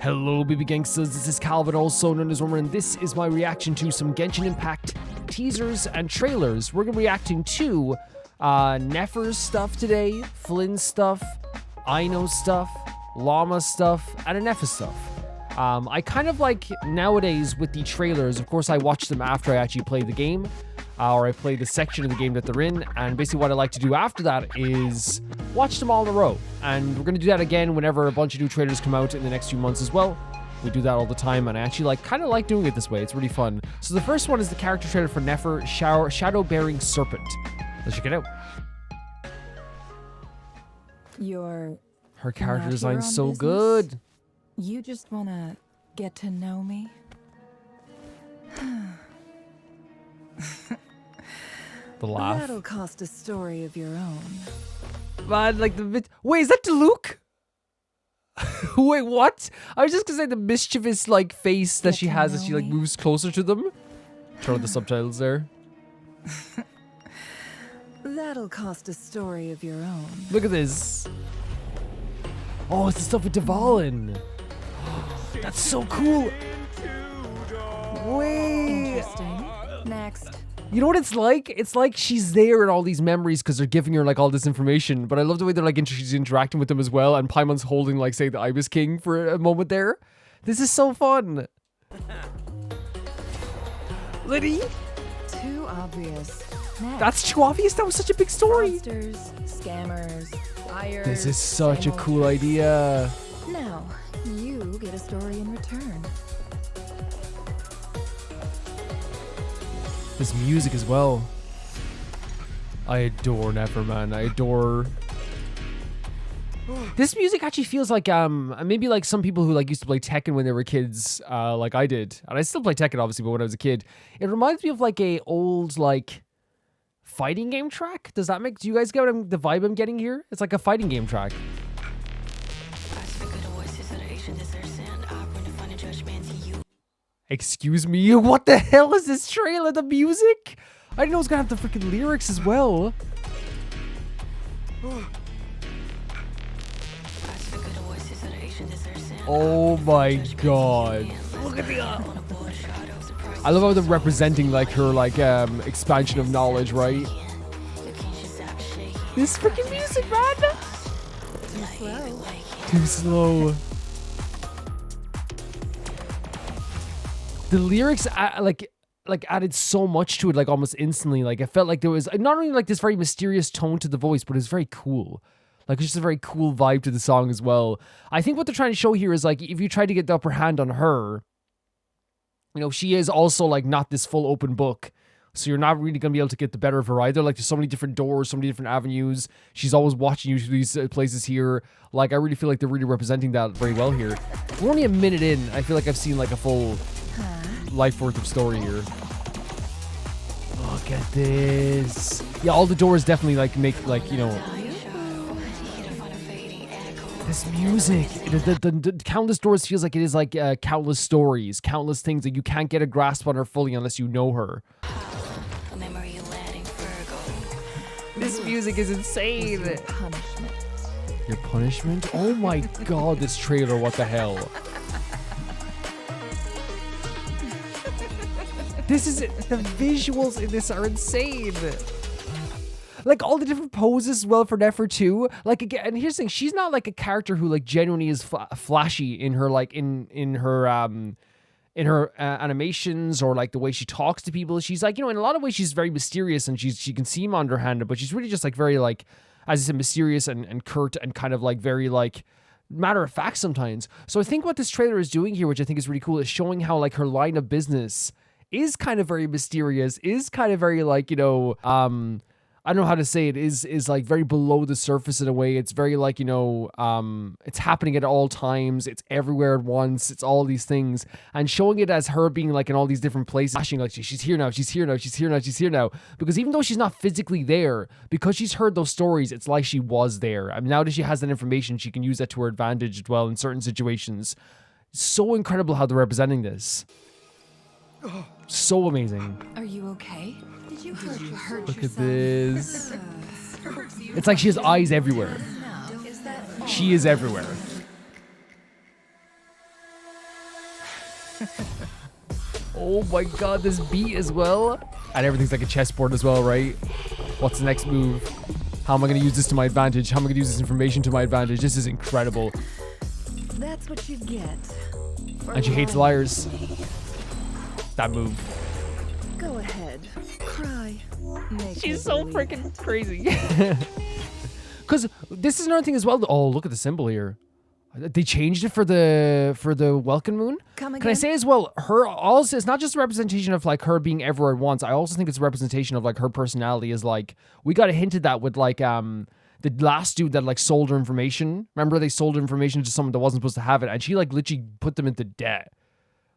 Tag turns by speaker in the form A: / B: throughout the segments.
A: Hello baby gangsters, this is Calvin, also known as Roman, and this is my reaction to some Genshin Impact teasers and trailers. We're going to be reacting to Nefer's stuff today, Flins stuff, Aino stuff, Lauma stuff, and Ineffa stuff. I kind of like nowadays with the trailers, of course I watch them after I actually play the game, or I play the section of the game that they're in, and basically what I like to do after that is watch them all in a row. And we're going to do that again whenever a bunch of new trailers come out in the next few months as well. We do that all the time, and I actually kind of like doing it this way. It's really fun. So the first one is the character trailer for Nefer, Shadow-Bearing Serpent. Let's check it out. Her character design's so good.
B: You just wanna get to know me?
A: The laugh.
B: That'll cost a story of your own.
A: Man, like wait, is that Luke? Wait, what? I was just gonna say the mischievous like face that she has as she like moves closer to them. Turn on the subtitles there.
B: That'll cost a story of your own.
A: Look at this. Oh, it's the stuff with Dvalin. That's so cool. Wait.
B: Interesting. Next.
A: You know what it's like? It's like she's there in all these memories because they're giving her like all this information. But I love the way they're like she's interacting with them as well. And Paimon's holding like say the Ibis King for a moment there. This is so fun. Liddy.
B: Too obvious. Next.
A: That's too obvious. That was such a big story.
B: Monsters, scammers, liars.
A: This is such a cool idea.
B: Now, you get a story in return.
A: This music as well. I adore Nefer, man. I adore. This music actually feels like maybe like some people who like used to play Tekken when they were kids, like I did, and I still play Tekken obviously, but when I was a kid, it reminds me of like a old like fighting game track. Does that make? Do you guys get the vibe I'm getting here? It's like a fighting game track. Excuse me, what the hell is this trailer? The music? I didn't know it was gonna have the freaking lyrics as well. Oh my god. Look at the I love how they're representing like her like expansion of knowledge, right? This freaking music, man!
B: Too slow.
A: Too slow. The lyrics like added so much to it, like almost instantly. Like it felt like there was not only like this very mysterious tone to the voice, but it's very cool. Like it's just a very cool vibe to the song as well. I think what they're trying to show here is like if you try to get the upper hand on her, you know, she is also like not this full open book. So you're not really gonna be able to get the better of her either. Like there's so many different doors, so many different avenues. She's always watching you to these places here. Like I really feel like they're really representing that very well here. We're only a minute in. I feel like I've seen like a full life worth of story here. Look at this. Yeah, all the doors definitely like make like, you know, this music, the countless doors feels like it is like countless stories, countless things that you can't get a grasp on her fully unless you know her. This music is insane.
B: Your punishment.
A: Your punishment? Oh my god, this trailer, what the hell? This is the visuals in this are insane. Like all the different poses as well for Nefer too. Like again, and here's the thing: she's not like a character who like genuinely is flashy in her like in her animations or like the way she talks to people. She's like, you know, in a lot of ways she's very mysterious and she can seem underhanded, but she's really just like very like, as I said, mysterious and curt and kind of like very like matter of fact sometimes. So I think what this trailer is doing here, which I think is really cool, is showing how like her line of business is kind of very mysterious, is kind of very like, you know, I don't know how to say it, is like very below the surface in a way. It's very like, you know, it's happening at all times. It's everywhere at once. It's all these things. And showing it as her being like in all these different places, flashing like she's here now, she's here now, she's here now, she's here now. Because even though she's not physically there, because she's heard those stories, it's like she was there. I mean, now that she has that information, she can use that to her advantage as well in certain situations. So incredible how they're representing this. So amazing.
B: Are you okay? Did you hurt yourself?
A: Look at this. It's like she has eyes everywhere. She is everywhere. Oh my god, this beat as well. And everything's like a chessboard as well, right? What's the next move? How am I going to use this to my advantage? How am I going to use this information to my advantage? This is incredible.
B: That's what you get.
A: And she hates liars. That move.
B: Go ahead. Cry.
A: She's so freaking crazy. Because this is another thing as well. Oh, look at the symbol here. They changed it for the Welcome Moon.
B: Come again?
A: Can I say as well, her also, it's not just a representation of like her being everywhere at once. I also think it's a representation of like her personality is like, we got a hint of that with like the last dude that like sold her information. Remember they sold her information to someone that wasn't supposed to have it, and she like literally put them into debt.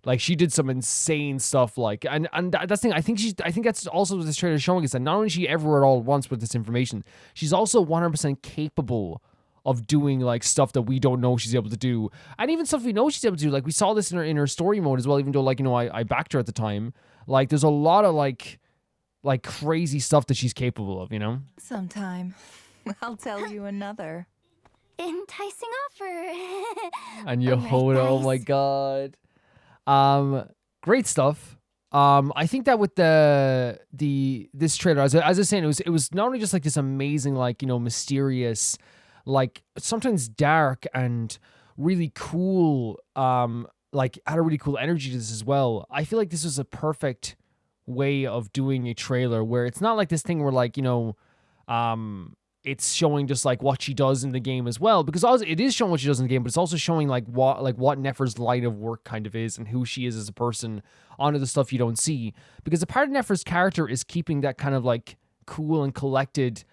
A: Like she did some insane stuff, like and that's the thing. I think that's also what this trailer is showing us, that not only is she everywhere all at once with this information, she's also 100% capable of doing like stuff that we don't know she's able to do, and even stuff we know she's able to do. Like we saw this in her story mode as well. Even though like I backed her at the time. Like there's a lot of like crazy stuff that she's capable of.
B: Sometime. I'll tell you another.
C: Enticing offer.
A: And Yehoda, oh my god. Great stuff. I think that with this trailer, as I was saying, it was not only just like this amazing, like, mysterious, like sometimes dark and really cool, like had a really cool energy to this as well. I feel like this was a perfect way of doing a trailer where it's not like this thing where like, it's showing just like what she does in the game as well, because also it is showing what she does in the game, but it's also showing like what Nefer's line of work kind of is and who she is as a person onto the stuff you don't see. Because a part of Nefer's character is keeping that kind of like cool and collected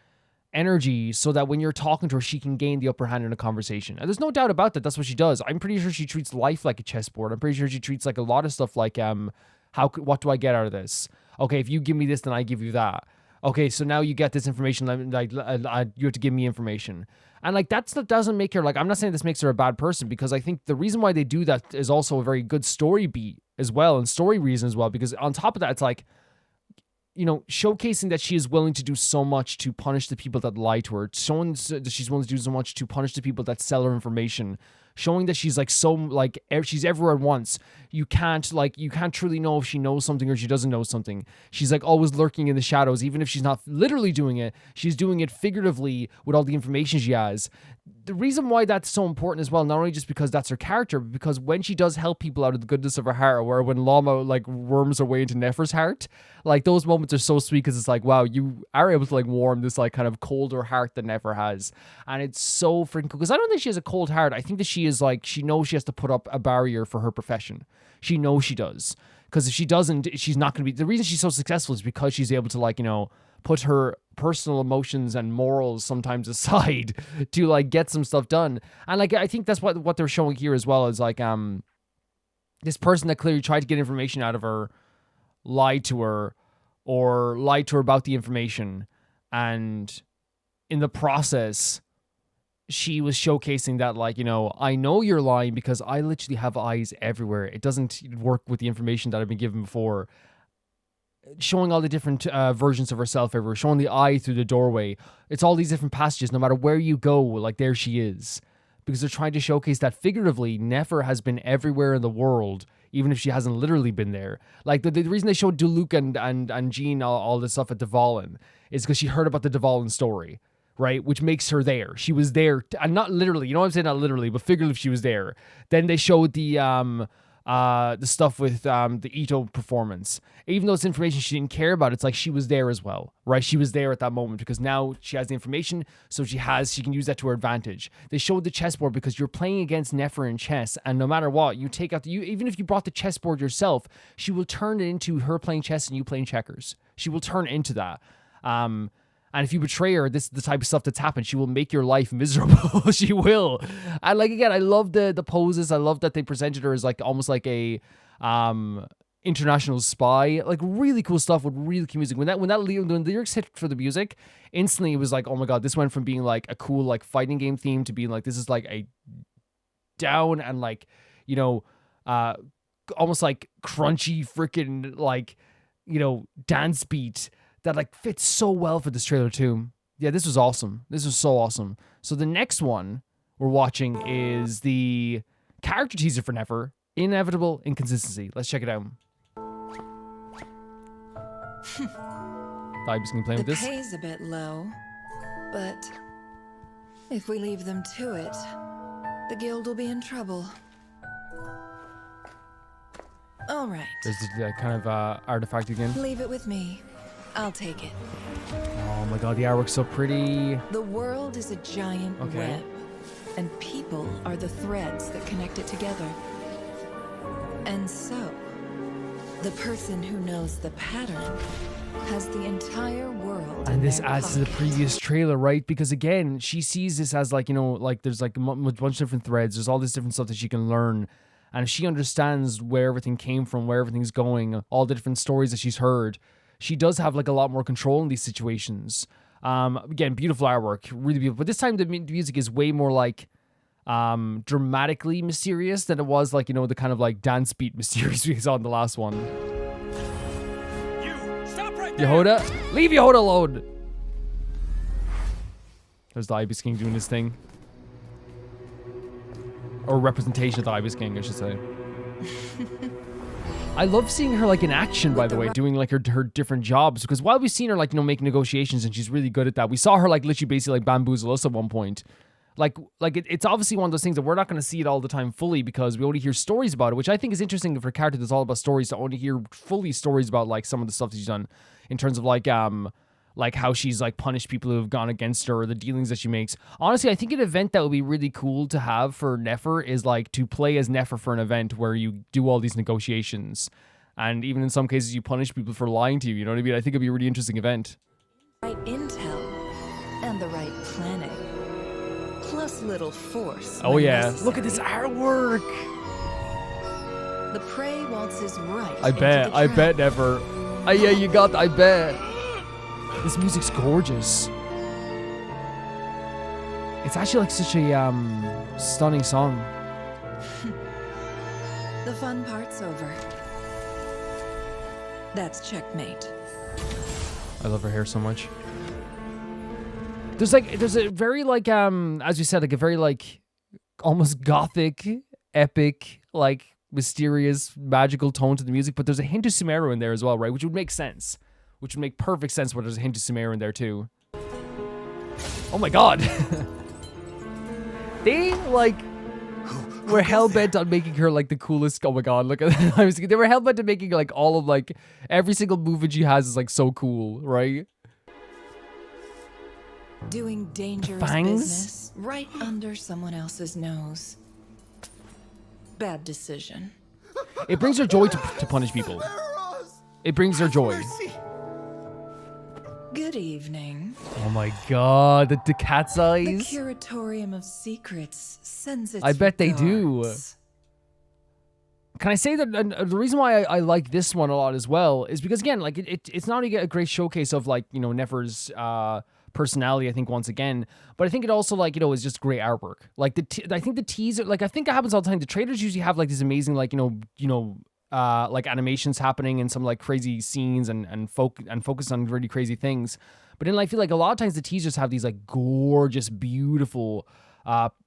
A: energy so that when you're talking to her, she can gain the upper hand in a conversation. And there's no doubt about that. That's what she does. I'm pretty sure she treats life like a chessboard. I'm pretty sure she treats like a lot of stuff like, what do I get out of this? Okay, if you give me this, then I give you that. Okay, so now you get this information, like you have to give me information. And like that doesn't make her, like, I'm not saying this makes her a bad person, because I think the reason why they do that is also a very good story beat as well, and story reason as well, because on top of that, it's like, showcasing that she is willing to do so much to punish the people that lie to her, showing that she's willing to do so much to punish the people that sell her information, showing that she's like so like she's everywhere at once. You can't truly know if she knows something or she doesn't know something. She's like always lurking in the shadows, even if she's not literally doing it, she's doing it figuratively with all the information she has. The reason why that's so important as well, not only just because that's her character, but because when she does help people out of the goodness of her heart, or when Lauma like worms her way into Nefer's heart, like those moments are so sweet, because it's like, wow, you are able to like warm this like kind of colder heart that Nefer has. And it's so freaking cool, because I don't think she has a cold heart. I think that she is like, she knows she has to put up a barrier for her profession. She knows she does, because if she doesn't, she's not going to be. The reason she's so successful is because she's able to like, put her personal emotions and morals sometimes aside to like get some stuff done. And like I think that's what they're showing here as well, is like this person that clearly tried to get information out of her lied to her about the information, and in the process she was showcasing that like, I know you're lying because I literally have eyes everywhere. It doesn't work with the information that I've been given before. Showing all the different versions of herself everywhere, showing the eye through the doorway. It's all these different passages. No matter where you go, like there she is. Because they're trying to showcase that figuratively, Nefer has been everywhere in the world, even if she hasn't literally been there. Like the reason they showed Duluc and Jean all this stuff at Dvalin is because she heard about the Dvalin story, right? Which makes her there. She was there, and not literally. You know what I'm saying? Not literally, but figuratively, she was there. Then they showed the stuff with the Ito performance. Even though it's information she didn't care about, it's like she was there as well, right? She was there at that moment because now she has the information, so she can use that to her advantage. They showed the chessboard because you're playing against Nefer in chess, and no matter what, you take out even if you brought the chessboard yourself, she will turn it into her playing chess and you playing checkers. She will turn into that. And if you betray her, this is the type of stuff that's happened. She will make your life miserable. She will. And like, again, I love the poses. I love that they presented her as like almost like a international spy. Like really cool stuff with really cool music. When the lyrics hit for the music, instantly it was like, oh my god, this went from being like a cool like fighting game theme to being like, this is like a down and like, almost like crunchy freaking like, dance beat that like fits so well for this trailer too. Yeah, this was awesome. This was so awesome. So the next one we're watching is the character teaser for Nefer. Inevitable inconsistency. Let's check it out. Ibis can play with
B: The
A: this.
B: pay's a bit low, but if we leave them to it, the guild will be in trouble. All right.
A: There's the kind of artifact again.
B: Leave it with me. I'll take it.
A: Oh my god, the artwork's so pretty.
B: The world is a giant web, and people are the threads that connect it together. And so, the person who knows the pattern has the entire world.
A: And
B: in
A: this
B: their
A: adds to the
B: pocket.
A: previous trailer, right? Because again, she sees this as like, you know, like there's like a bunch of different threads. There's all this different stuff that she can learn. And if she understands where everything came from, where everything's going, all the different stories that she's heard, she does have like a lot more control in these situations. Again, beautiful artwork, really beautiful. But this time the music is way more like dramatically mysterious than it was like, you know, the kind of like dance beat mysterious we saw in the last one.
D: Stop right there!
A: Yehoda, leave Yehoda alone. There's the Ibis King doing his thing. Or representation of the Ibis King, I should say. I love seeing her like in action, by the way, doing like her different jobs. Because while we've seen her like, you know, make negotiations and she's really good at that, we saw her like literally basically like bamboozle us at one point. It's obviously one of those things that we're not going to see it all the time fully because we only hear stories about it, which I think is interesting for a character that's all about stories to only hear fully stories about like some of the stuff that she's done in terms of like how she's like punished people who have gone against her or the dealings that she makes. Honestly, I think an event that would be really cool to have for Nefer is like to play as Nefer for an event where you do all these negotiations. And even in some cases, you punish people for lying to you. You know what I mean? I think it'd be a really interesting event.
B: Right intel and the right planning, plus little force.
A: Oh
B: when
A: yeah.
B: necessary.
A: Look at this artwork.
B: The prey waltzes right.
A: I
B: into
A: bet.
B: the
A: I
B: trap.
A: bet Nefer. Yeah, you got. I bet. This music's gorgeous. It's actually like such a stunning song.
B: The fun part's over. That's checkmate.
A: I love her hair so much. There's a very like as we said, like a very like almost gothic, epic, like mysterious, magical tone to the music, but there's a hint of Sumeru in there as well, right? Which would make sense. Which would make perfect sense where there's a hint of Sumeru in there too. Oh my god. They like were hell-bent on making her like the coolest. Oh my god, look at they were hell-bent on making like all of like every single movement she has is like so cool, right?
B: Doing dangerous
A: fangs?
B: business right under someone else's nose. Bad decision.
A: It brings her joy to punish people. It brings her joy.
B: Good evening.
A: Oh my god, the cat's
B: The
A: eyes.
B: Curatorium of Secrets sends its
A: I bet they do.
B: regards.
A: Can I say that the reason why I like this one a lot as well is because again, like it's not only a great showcase of like, you know, Nefer's personality, I think once again, but I think it also like, you know, is just great artwork. Like I think the teaser, like I think it happens all the time. The trailers usually have like these amazing like, you know, like animations happening and some like crazy scenes and focus on really crazy things. But then I feel like a lot of times the teasers have these like gorgeous, beautiful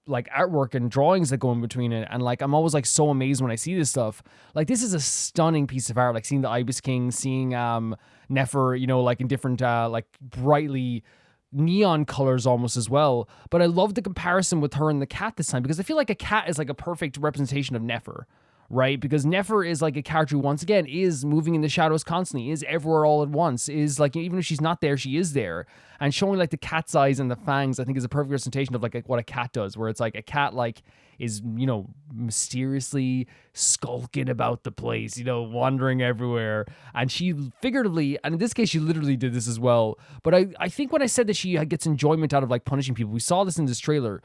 A: like artwork and drawings that go in between it. And like I'm always like so amazed when I see this stuff. Like this is a stunning piece of art. Like seeing the Ibis King, seeing Nefer, you know, like in different like brightly neon colors almost as well. But I love the comparison with her and the cat this time because I feel like a cat is like a perfect representation of Nefer. Right? Because Nefer is like a character who, once again, is moving in the shadows constantly, is everywhere all at once, is like, even if she's not there, she is there. And showing like the cat's eyes and the fangs, I think is a perfect representation of like what a cat does, where it's like a cat like is, you know, mysteriously skulking about the place, you know, wandering everywhere. And she figuratively, and in this case, she literally did this as well. But I think when I said that she gets enjoyment out of like punishing people, we saw this in this trailer.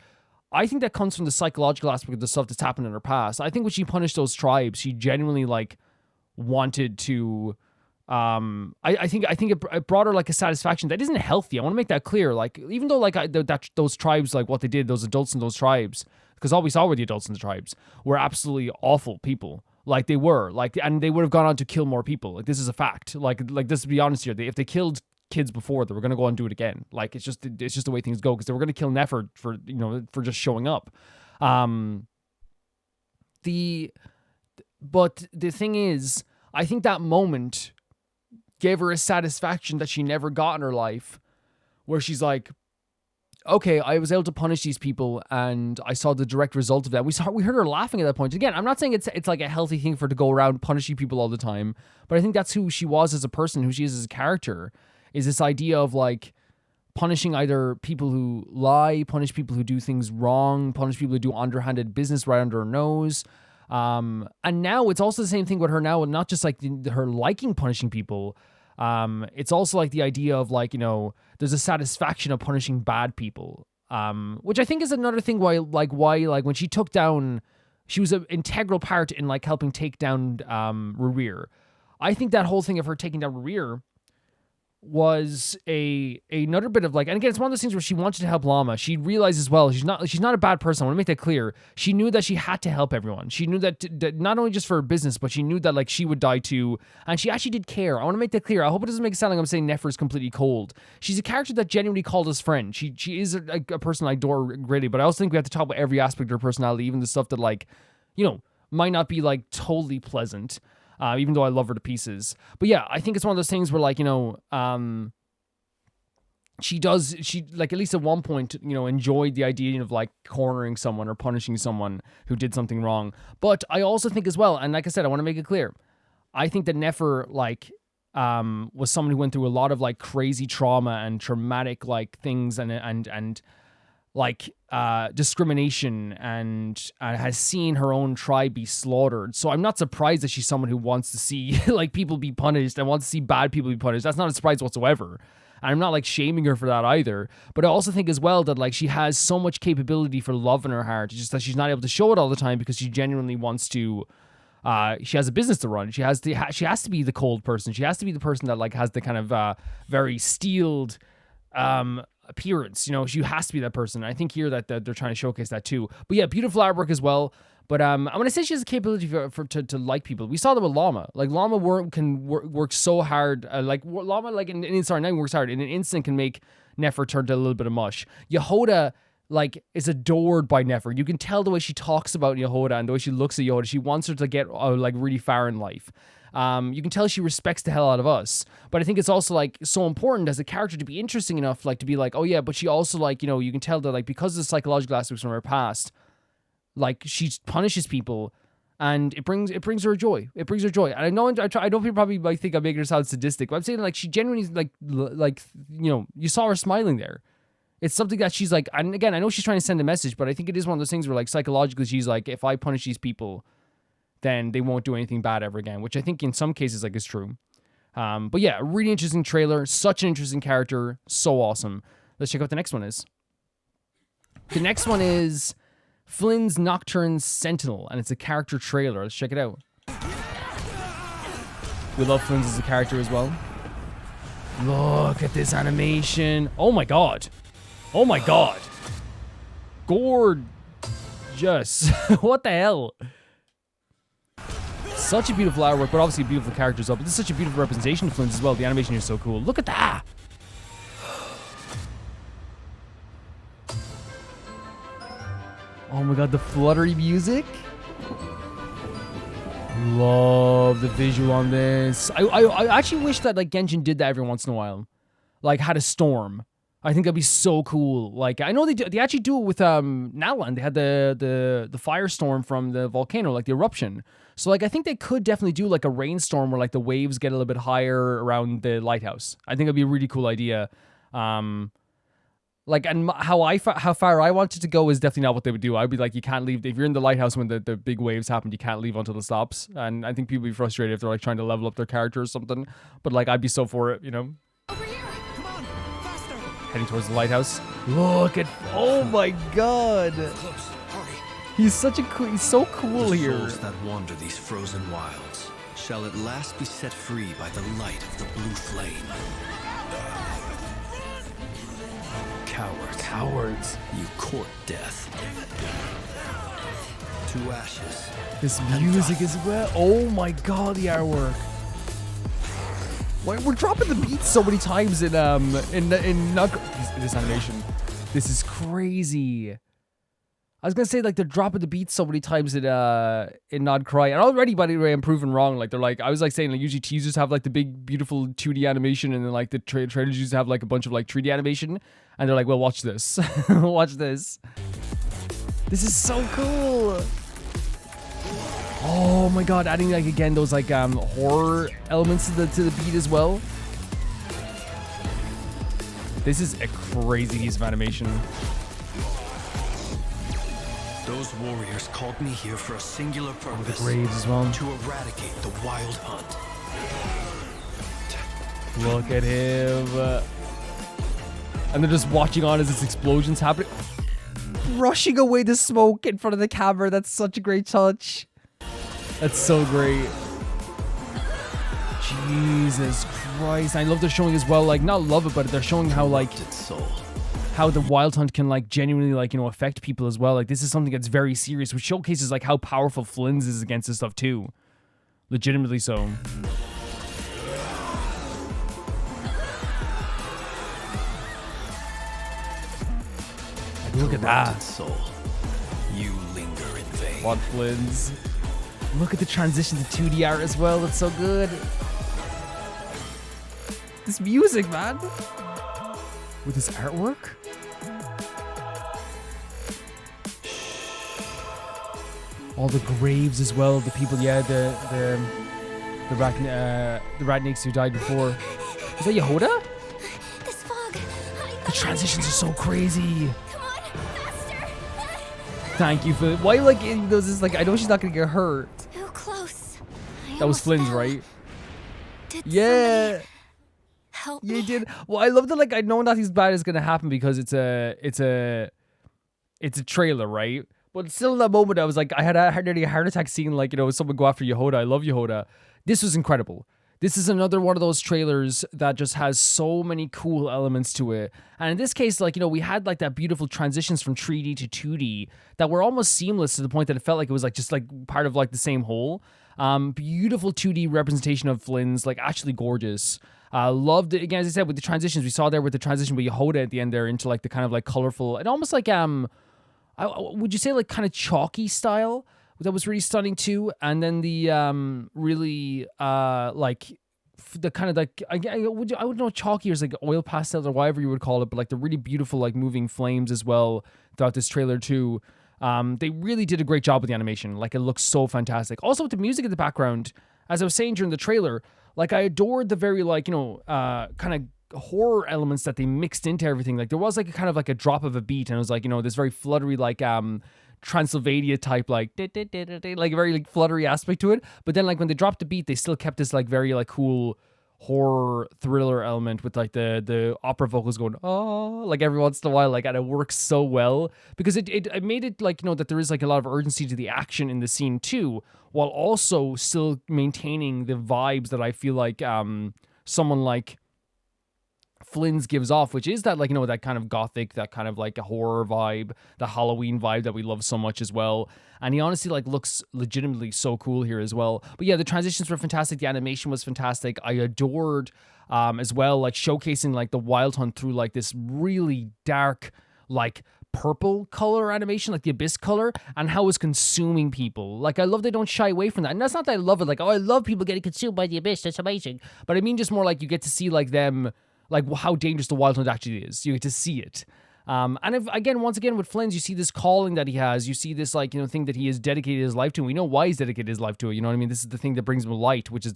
A: I think that comes from the psychological aspect of the stuff that's happened in her past. I think when she punished those tribes, she genuinely like wanted to. I think it brought her like a satisfaction that isn't healthy. I want to make that clear. Like even though like those tribes, like what they did, those adults in those tribes, because all we saw were the adults in the tribes were absolutely awful people. Like they were like, and they would have gone on to kill more people. Like this is a fact. Like this, to be honest here, if they killed kids before, they were going to go and do it again. Like it's just the way things go, because they were going to kill Nefer for just showing up. But the thing is, I think that moment gave her a satisfaction that she never got in her life, where she's like, okay, I was able to punish these people, and I saw the direct result of that. We heard her laughing at that point. Again, I'm not saying it's like a healthy thing for her to go around punishing people all the time, but I think that's who she was as a person, who she is as a character, is this idea of like punishing either people who lie, punish people who do things wrong, punish people who do underhanded business right under her nose. And now it's also the same thing with her now, not just like her liking punishing people. It's also like the idea of like, you know, there's a satisfaction of punishing bad people, which I think is another thing why when she took down, she was an integral part in like helping take down Rurir. I think that whole thing of her taking down Rurir was another bit of like, and again, it's one of those things where she wanted to help Lauma. She realized as well, she's not a bad person. I want to make that clear. She knew that she had to help everyone. She knew that not only just for her business, but she knew that like she would die too. And she actually did care. I want to make that clear. I hope it doesn't make it sound like I'm saying Nefer is completely cold. She's a character that genuinely called us friend. She is a person I adore greatly, but I also think we have to talk about every aspect of her personality, even the stuff that like, you know, might not be like totally pleasant. Even though I love her to pieces. But yeah, I think it's one of those things where like, you know, she like at least at one point, you know, enjoyed the idea of like cornering someone or punishing someone who did something wrong. But I also think as well, and like I said, I want to make it clear, I think that Nefer like was someone who went through a lot of like crazy trauma and traumatic like things and like discrimination and has seen her own tribe be slaughtered. So I'm not surprised that she's someone who wants to see like people be punished and wants to see bad people be punished. That's not a surprise whatsoever. And I'm not like shaming her for that either. But I also think as well that like she has so much capability for love in her heart. It's just that she's not able to show it all the time because she genuinely wants to. She has a business to run. She has to be the cold person. She has to be the person that like has the kind of very steeled appearance. You know, she has to be that person. I think here that they're trying to showcase that too. But yeah, beautiful artwork as well. But I'm gonna say she has the capability to like people. We saw that with Lauma. Like Lauma can work so hard. Like Lauma, like sorry, not even works hard. In an instant, can make Nefer turn to a little bit of mush. Yehoda like is adored by Nefer. You can tell the way she talks about Yehoda and the way she looks at Yehoda. She wants her to get like really far in life. You can tell she respects the hell out of us, but I think it's also like so important as a character to be interesting enough, like to be like, oh yeah, but she also like, you know, you can tell that like because of the psychological aspects from her past, like she punishes people, and it brings her joy. It brings her joy. And I know people probably might think I'm making her sound sadistic, but I'm saying like she genuinely like you know, you saw her smiling there. It's something that she's like, and again, I know she's trying to send a message, but I think it is one of those things where like psychologically she's like, if I punish these people, then they won't do anything bad ever again, which I think in some cases like is true. But yeah, really interesting trailer, such an interesting character, so awesome. Let's check out what the next one is. The next one is Flins Nocturne Sentinel, and it's a character trailer. Let's check it out. We love Flins as a character as well. Look at this animation. Oh my god. Oh my god. Gorgeous. What the hell? Such a beautiful artwork, but obviously beautiful characters up. But this is such a beautiful representation of Flins as well. The animation here is so cool. Look at that. Oh my god, the fluttery music. Love the visual on this. I actually wish that like Genshin did that every once in a while. Like had a storm. I think that'd be so cool. Like I know they actually do it with Nalan. They had the firestorm from the volcano, like the eruption. So like I think they could definitely do like a rainstorm where like the waves get a little bit higher around the lighthouse. I think it'd be a really cool idea. Like, and how far I wanted to go is definitely not what they would do. I'd be like, you can't leave. If you're in the lighthouse when the big waves happen, you can't leave until it stops. And I think people would be frustrated if they're like trying to level up their character or something. But like, I'd be so for it, you know?
D: Over here! Come on! Faster!
A: Heading towards the lighthouse. Look at, oh my god.
D: Close, hurry.
A: He's so cool
E: the
A: here.
E: souls that wander these frozen wilds shall at last be set free by the light of the blue flame. Cowards. You court death. To ashes.
A: This music as well. Oh my god, the artwork. We're dropping the beats so many times in this animation. This is crazy. I was gonna say like they're dropping the beats so many times in Nod Cry, and already by the way I'm proven wrong. Like they're like I was like saying like usually teasers have like the big beautiful 2D animation, and then like the trailers usually have like a bunch of like 3D animation, and they're like, well, watch this, watch this. This is so cool. Oh my god, adding like again those like horror elements to the beat as well. This is a crazy piece of animation.
E: Those warriors called me here for a singular purpose.
A: The graves as well.
E: To eradicate the wild hunt.
A: Look at him. And they're just watching on as this explosion's happening. Brushing away the smoke in front of the camera. That's such a great touch. That's so great. Jesus Christ. I love they're showing as well, like, not love it, but they're showing how, like, how the wild hunt can, like, genuinely, like, you know, affect people as well. Like, this is something that's very serious, which showcases, like, how powerful Flins is against this stuff, too. Legitimately so. Like, look at that.
E: Soul, you linger in vain.
A: What Flins? Look at the transition to 2D art as well. That's so good. This music, man. With this artwork. All the graves as well. The people, yeah, the ratniks who died before. Is that Yehoda?
C: This fog.
A: The transitions are so crazy.
C: Come on, faster.
A: Thank you for why like those is like I know she's not gonna get hurt.
C: Too close.
A: That was Flins, right?
C: Did
A: Yeah.
C: somebody help
A: Yeah,
C: me?
A: he did. Well, I love that. Like, I know nothing's bad is gonna happen because it's a trailer, right? But still, in that moment, I was like, I had nearly a heart attack seeing like, you know, someone go after Yehoda. I love Yehoda. This was incredible. This is another one of those trailers that just has so many cool elements to it. And in this case, like, you know, we had like that beautiful transitions from 3D to 2D that were almost seamless to the point that it felt like it was like just like part of like the same whole. Beautiful 2D representation of Flins, like actually gorgeous. Loved it again, as I said, with the transitions we saw there with the transition with Yehoda at the end there into like the kind of like colorful and almost like would you say like kind of chalky style that was really stunning too, and then the really like the kind of like I would know chalky or like oil pastel or whatever you would call it, but like the really beautiful like moving flames as well throughout this trailer too. They really did a great job with the animation. Like, it looks so fantastic. Also, with the music in the background, as I was saying during the trailer, like, I adored the very, like, you know, kind of horror elements that they mixed into everything. Like, there was, like, a kind of, like, a drop of a beat, and it was, like, you know, this very fluttery, like, Transylvania type, like, like, a very, like, fluttery aspect to it. But then, like, when they dropped the beat, they still kept this, like, very, like, cool horror thriller element with like the opera vocals going like every once in a while, like, and it works so well because it made it like, you know, that there is like a lot of urgency to the action in the scene too, while also still maintaining the vibes that I feel like someone like Flins gives off, which is that, like, you know, that kind of gothic, that kind of like a horror vibe, the Halloween vibe that we love so much as well. And he honestly like looks legitimately so cool here as well. But yeah, the transitions were fantastic. The animation was fantastic. I adored as well, like showcasing like the wild hunt through like this really dark, like purple color animation, like the abyss color, and how it's consuming people. Like, I love they don't shy away from that. And that's not that I love it, like, oh, I love people getting consumed by the abyss, that's amazing. But I mean just more like you get to see like them, like how dangerous the wild hunt actually is. You get to see it. And if, once again, with Flins, you see this calling that he has. You see this, like, you know, thing that he has dedicated his life to. And we know why he's dedicated his life to it. You know what I mean? This is the thing that brings him light, which is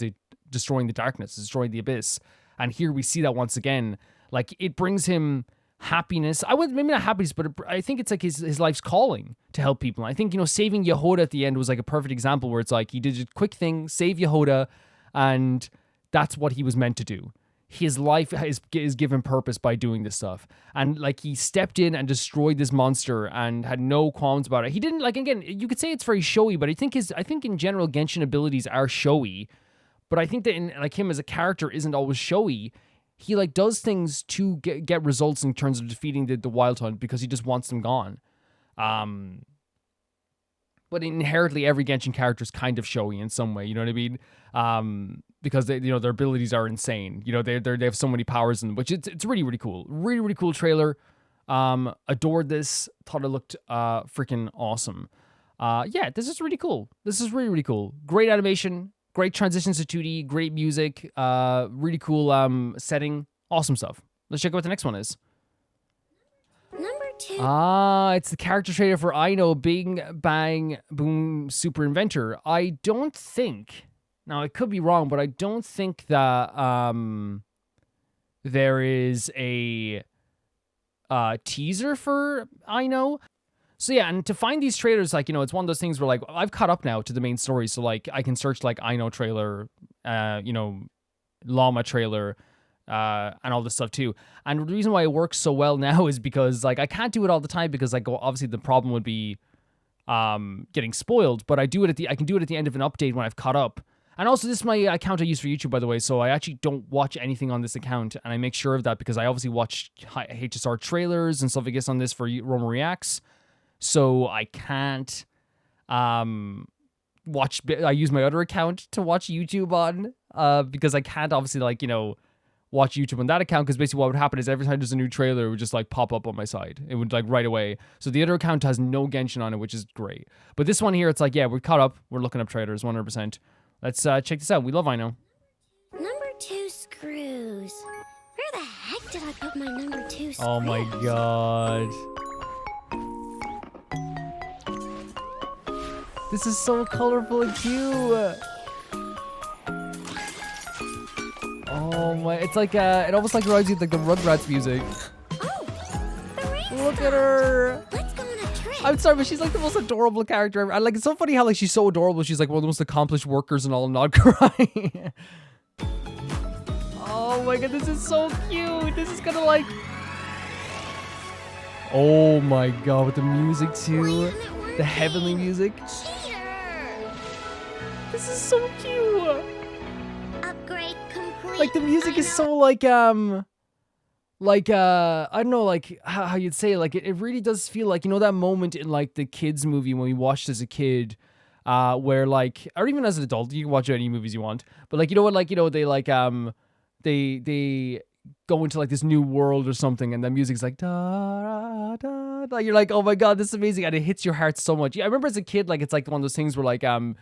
A: destroying the darkness, destroying the abyss. And here we see that once again. Like, it brings him happiness. Maybe not happiness, but I think it's like his life's calling to help people. And I think, you know, saving Yehoda at the end was like a perfect example where it's like he did a quick thing, save Yehoda, and that's what he was meant to do. His life is given purpose by doing this stuff. And like, he stepped in and destroyed this monster and had no qualms about it. He didn't, like, again, you could say it's very showy, but I think in general Genshin abilities are showy. But I think that in like him as a character isn't always showy. He like does things to get results in terms of defeating the wild hunt because he just wants them gone. But inherently every Genshin character is kind of showy in some way, you know what I mean? Because they, you know, their abilities are insane. You know, they have so many powers in them, which it's really, really cool. Really, really cool trailer. Adored this. Thought it looked freaking awesome. Yeah, this is really cool. This is really, really cool. Great animation, great transitions to 2D, great music, really cool setting. Awesome stuff. Let's check out what the next one is.
C: Number 2.
A: It's the character trailer for Aino, Bing Bang Boom Super Inventor. I don't think, now I could be wrong, but I don't think that there is a teaser for Aino. So yeah, and to find these trailers, like, it's one of those things where, like, I've caught up now to the main story, so, like, I can search, like, Aino trailer, Lauma trailer, and all this stuff too. And the reason why it works so well now is because, like, I can't do it all the time because, like, obviously the problem would be getting spoiled, but I can do it at the end of an update when I've caught up. And also, this is my account I use for YouTube, by the way, so I actually don't watch anything on this account, and I make sure of that because I obviously watch HSR trailers and stuff, I guess, on this for Roma Reacts, so I can't watch. I use my other account to watch YouTube on, because I can't obviously, like, watch YouTube on that account, because basically what would happen is every time there's a new trailer, it would just, like, pop up on my side. It would, like, right away. So the other account has no Genshin on it, which is great. But this one here, it's like, yeah, we're caught up. We're looking up trailers 100%. Let's check this out. We love Aino.
C: Number 2 screws. Where the heck did I put my number 2 screws?
A: Oh my god. This is so colorful and cute. Oh my, it's like, it almost like reminds you of, like, the Rugrats music.
C: Oh, the rain's
A: Look at
C: stopped.
A: her.
C: Let's go on a trip.
A: I'm sorry, but she's like the most adorable character ever. And, like, it's so funny how, like, she's so adorable. She's like one of the most accomplished workers and all, and not crying. Oh my god, this is so cute. This is gonna, like... Oh my god, with the music too. The heavenly music.
C: Cheater.
A: This is so cute.
C: Upgrade complete.
A: Like, the music is so, like, I don't know, like, how you'd say it. Like, it really does feel like, that moment in, like, the kids movie when we watched as a kid, where, like, or even as an adult, you can watch any movies you want, but, like, they, like, they go into, like, this new world or something, and the music's like, da, da, da. You're like, oh my god, this is amazing, and it hits your heart so much. Yeah, I remember as a kid, like, it's like one of those things where, like, and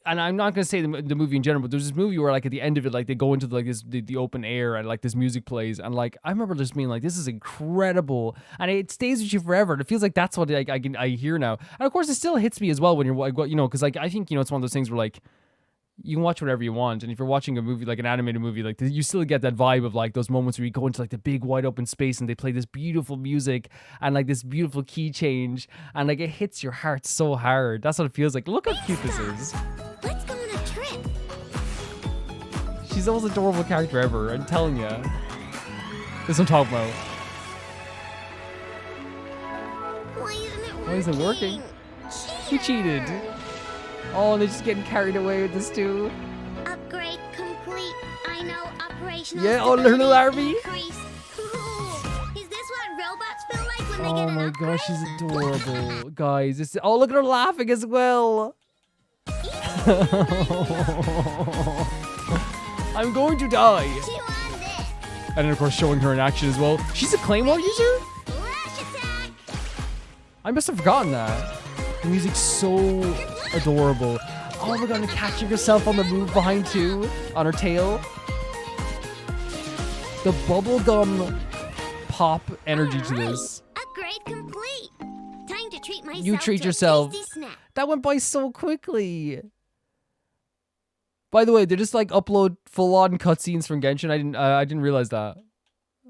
A: I'm not gonna say the movie in general, but there's this movie where, like, at the end of it, like, they go into, like, this the open air, and, like, this music plays, and, like, I remember just being like, this is incredible, and it stays with you forever. And it feels like that's what, like, I hear now, and of course it still hits me as well when you're, because, like, I think, it's one of those things where, like, you can watch whatever you want, and if you're watching a movie, like an animated movie, like, you still get that vibe of, like, those moments where you go into, like, the big wide open space and they play this beautiful music and, like, this beautiful key change, and, like, it hits your heart so hard. That's what it feels like. Look how cute this is.
C: Let's go on a trip.
A: She's the most adorable character ever, I'm telling you. This I'm talking about.
C: Why isn't it working?
A: Who cheated? Oh, and they're just getting carried away with this too.
C: Upgrade complete. I know operational.
A: Yeah, oh, her little army.
C: Increase. Ooh, is this what robots feel like when they get
A: Oh
C: an
A: my
C: upgrade?
A: gosh, she's adorable. Guys, oh, look at her laughing as well. I'm going to die.
C: Chew on this.
A: And then, of course, showing her in action as well. She's a Claymore user?
C: Rush attack.
A: I must have forgotten that. The music's so adorable. Oh my god, and catching herself on the move behind too, on her tail. The bubblegum pop energy to this.
C: Upgrade complete. Time to treat myself.
A: You treat
C: to a
A: yourself.
C: tasty snack.
A: That went by so quickly. By the way, they just, like, upload full-on cutscenes from Genshin. I didn't realize that.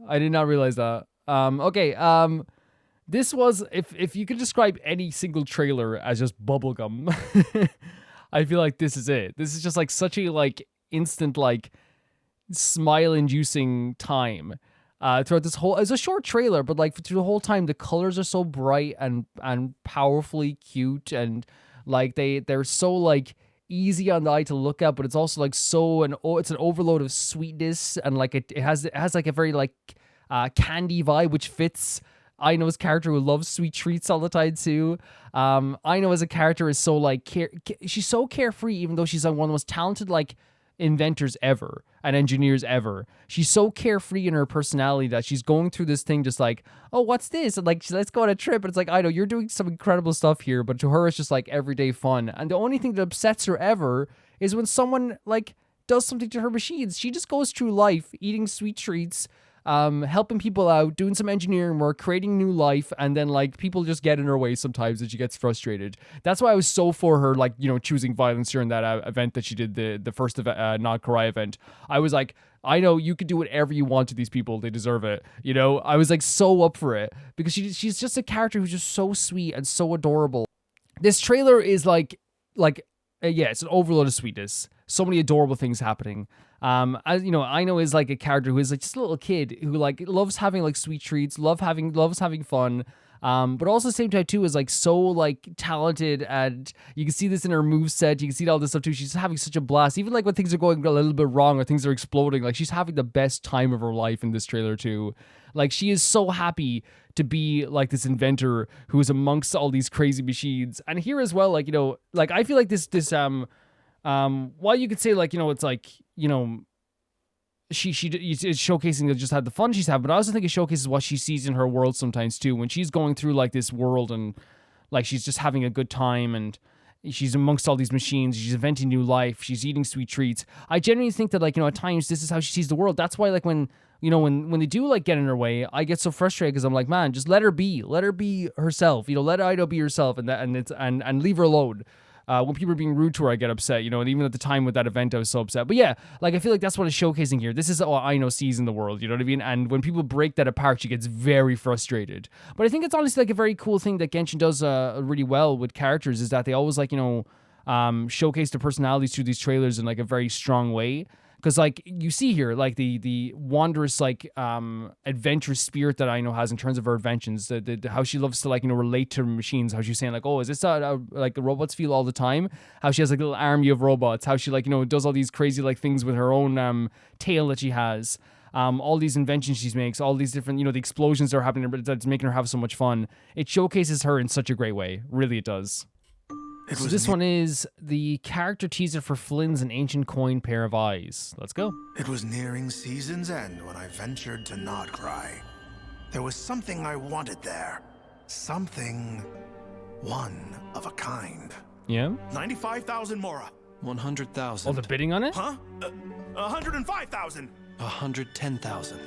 A: I did not realize that. Okay. This was, if you could describe any single trailer as just bubblegum, I feel like this is it. This is just, like, such a, like, instant, like, smile-inducing time. Throughout this whole, it's a short trailer, but, like, through the whole time, the colors are so bright and powerfully cute, and, like, they're so, like, easy on the eye to look at, but it's also, like, it's an overload of sweetness, and, like, it has like a very, like, candy vibe, which fits Aino's character, who loves sweet treats all the time too. Aino as a character is so, like, she's so carefree, even though she's, like, one of the most talented, like, inventors ever and engineers ever. She's so carefree in her personality that she's going through this thing just like, oh, what's this? And like, let's go on a trip. And it's like, I know you're doing some incredible stuff here, but to her, it's just like everyday fun. And the only thing that upsets her ever is when someone like does something to her machines. She just goes through life eating sweet treats, helping people out, doing some engineering work, creating new life, and then like people just get in her way sometimes and she gets frustrated. That's why I was so for her, like, you know, choosing violence during that event that she did, the first Not Krai event. I was like, I know you could do whatever you want to these people. They deserve it. You know, I was like so up for it because she's just a character who's just so sweet and so adorable. This trailer is yeah, it's an overload of sweetness. So many adorable things happening. As you know, Aino is like a character who is like just a little kid who like loves having like sweet treats, loves having fun. But also at the same time too is like so like talented, and you can see this in her moveset. You can see all this stuff too. She's having such a blast. Even like when things are going a little bit wrong or things are exploding, like she's having the best time of her life in this trailer too. Like she is so happy to be like this inventor who is amongst all these crazy machines. And here as well, like, you know, like I feel like this while you could say like, you know, it's like, you know, it's showcasing that just had the fun she's having, but I also think it showcases what she sees in her world sometimes too, when she's going through like this world and like she's just having a good time and she's amongst all these machines, she's inventing new life, she's eating sweet treats. I genuinely think that like, you know, at times this is how she sees the world. That's why like when, you know, when they do like get in her way, I get so frustrated because I'm like, man, just let her be herself, you know, let Aino be herself and leave her alone. When people are being rude to her, I get upset, you know, and even at the time with that event, I was so upset. But yeah, like, I feel like that's what it's showcasing here. This is what Aino sees in the world, you know what I mean? And when people break that apart, she gets very frustrated. But I think it's honestly like a very cool thing that Genshin does really well with characters is that they always like, you know, showcase their personalities through these trailers in like a very strong way. Because like you see here, like the wondrous like adventurous spirit that Aino has in terms of her inventions, the how she loves to like, you know, relate to machines. How she's saying like, oh, is this like the robots feel all the time? How she has like a little army of robots. How she like, you know, does all these crazy like things with her own tail that she has. All these inventions she makes, all these different, you know, the explosions that are happening, but that's making her have so much fun. It showcases her in such a great way. Really, it does. So this one is the character teaser for Flins, an ancient coin pair of eyes. Let's go.
F: It was nearing season's end when I ventured to Not Krai. There was something I wanted there. Something one of a kind.
A: Yeah?
F: 95,000 mora.
E: 100,000.
A: Oh, the bidding on it?
F: Huh? 105,000.
E: 110,000.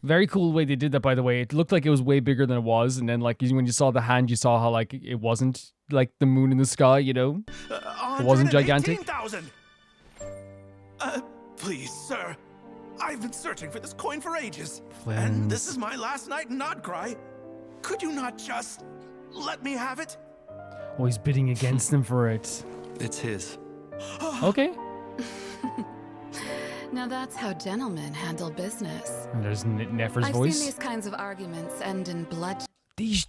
A: Very cool way they did that, by the way. It looked like it was way bigger than it was, and then like when you saw the hand, you saw how like it wasn't like the moon in the sky, you know? It wasn't gigantic.
F: Please, sir. I've been searching for this coin for ages.
A: Flins.
F: And this is my last night in Not Krai. Could you not just let me have it?
A: Oh, he's bidding against him for it.
E: It's his.
A: Okay.
B: Now that's how gentlemen handle business.
A: And there's Nefer's
B: I've
A: voice.
B: seen these kinds of arguments end in bloodshed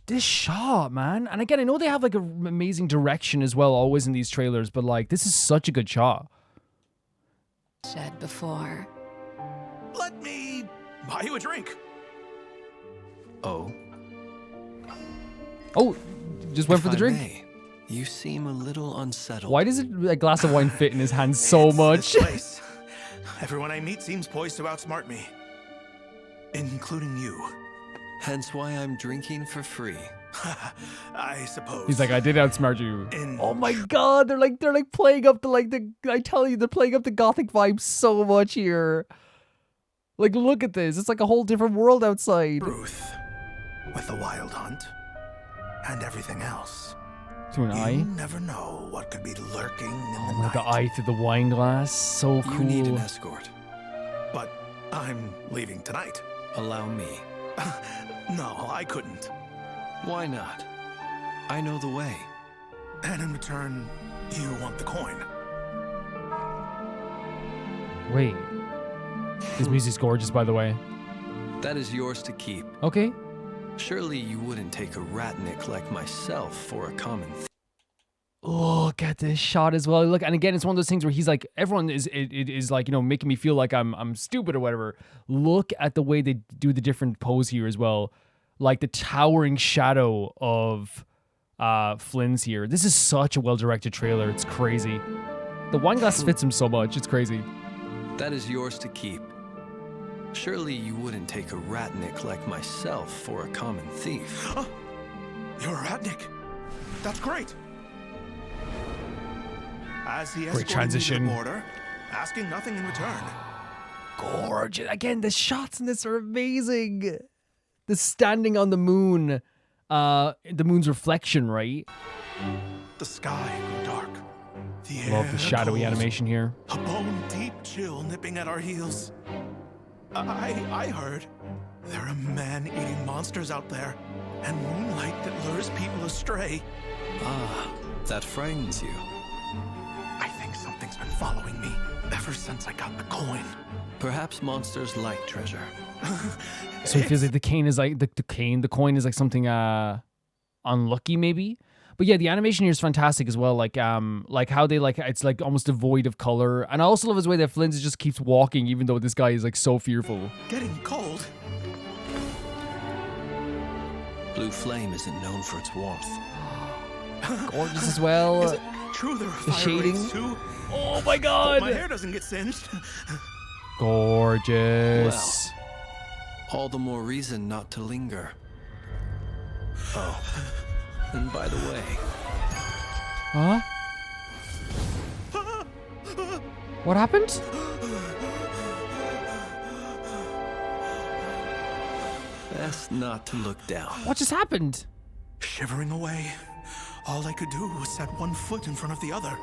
A: This shot, man. And again, I know they have like an amazing direction as well, always in these trailers, but like this is such a good shot.
B: before.
F: Let me buy you a drink.
E: Oh.
A: Oh, just went
E: If
A: for the
E: I
A: drink.
E: may, you seem a little unsettled.
A: Why does a glass of wine fit in his hand so much?
F: This place. Everyone I meet seems poised to outsmart me. Including you.
E: Hence why I'm drinking for free.
F: I suppose.
A: He's like, I did outsmart you.
F: In
A: Oh my god, they're like playing up I tell you, they're playing up the gothic vibe so much here. Like, look at this. It's like a whole different world outside.
F: truth. With the wild hunt. And everything else.
A: To an
F: You
A: eye.
F: never know what could be lurking in
A: Oh
F: the
A: my,
F: night.
A: the eye through the wine glass. So cool.
E: You need an escort.
F: But I'm leaving tonight.
E: Allow me.
F: No, I couldn't.
E: Why not? I know the way.
F: And in return, you want the coin.
A: Wait. His music's gorgeous, by the way.
E: That is yours to keep.
A: Okay.
E: Surely you wouldn't take a ratnik like myself for a common
A: Look at this shot as well. Look, and again, it's one of those things where he's like, everyone is like, you know, making me feel like I'm stupid or whatever. Look at the way they do the different pose here as well. Like the towering shadow of Flins here. This is such a well-directed trailer. It's crazy. The wine glass fits him so much. It's crazy.
E: That is yours to keep. Surely you wouldn't take a ratnik like myself for a common thief.
F: You're a ratnik. That's great. As he
A: Great
F: escorted
A: transition.
F: me to the border, asking nothing in return.
A: Gorgeous. Again, the shots in this are amazing. The standing on the moon, the moon's reflection, right?
F: The sky grew dark. The
A: Love
F: air
A: the shadowy
F: cold.
A: animation here.
F: A bone-deep chill nipping at our heels. I heard there are man-eating monsters out there, and moonlight that lures people astray.
E: Ah, that frightens you.
F: I think something's been following me ever since I got the coin.
E: Perhaps monsters like treasure.
A: So it feels like the coin is like the coin is like something unlucky maybe. But yeah, the animation here is fantastic as well. Like how they like it's like almost devoid of color. And I also love his way that Flins just keeps walking even though this guy is like so fearful.
F: Getting cold.
E: Blue flame isn't known for its warmth.
A: Gorgeous as well.
F: Is it true there are
A: The
F: fire
A: shading.
F: rays too?
A: Oh my
F: Hope
A: god.
F: my hair doesn't get singed.
A: Gorgeous.
E: All the more reason not to linger. Oh, and by the way,
A: Huh? What happened?
E: best not to look down.
A: What just happened?
F: Shivering away. All I could do was set one foot in front of the other.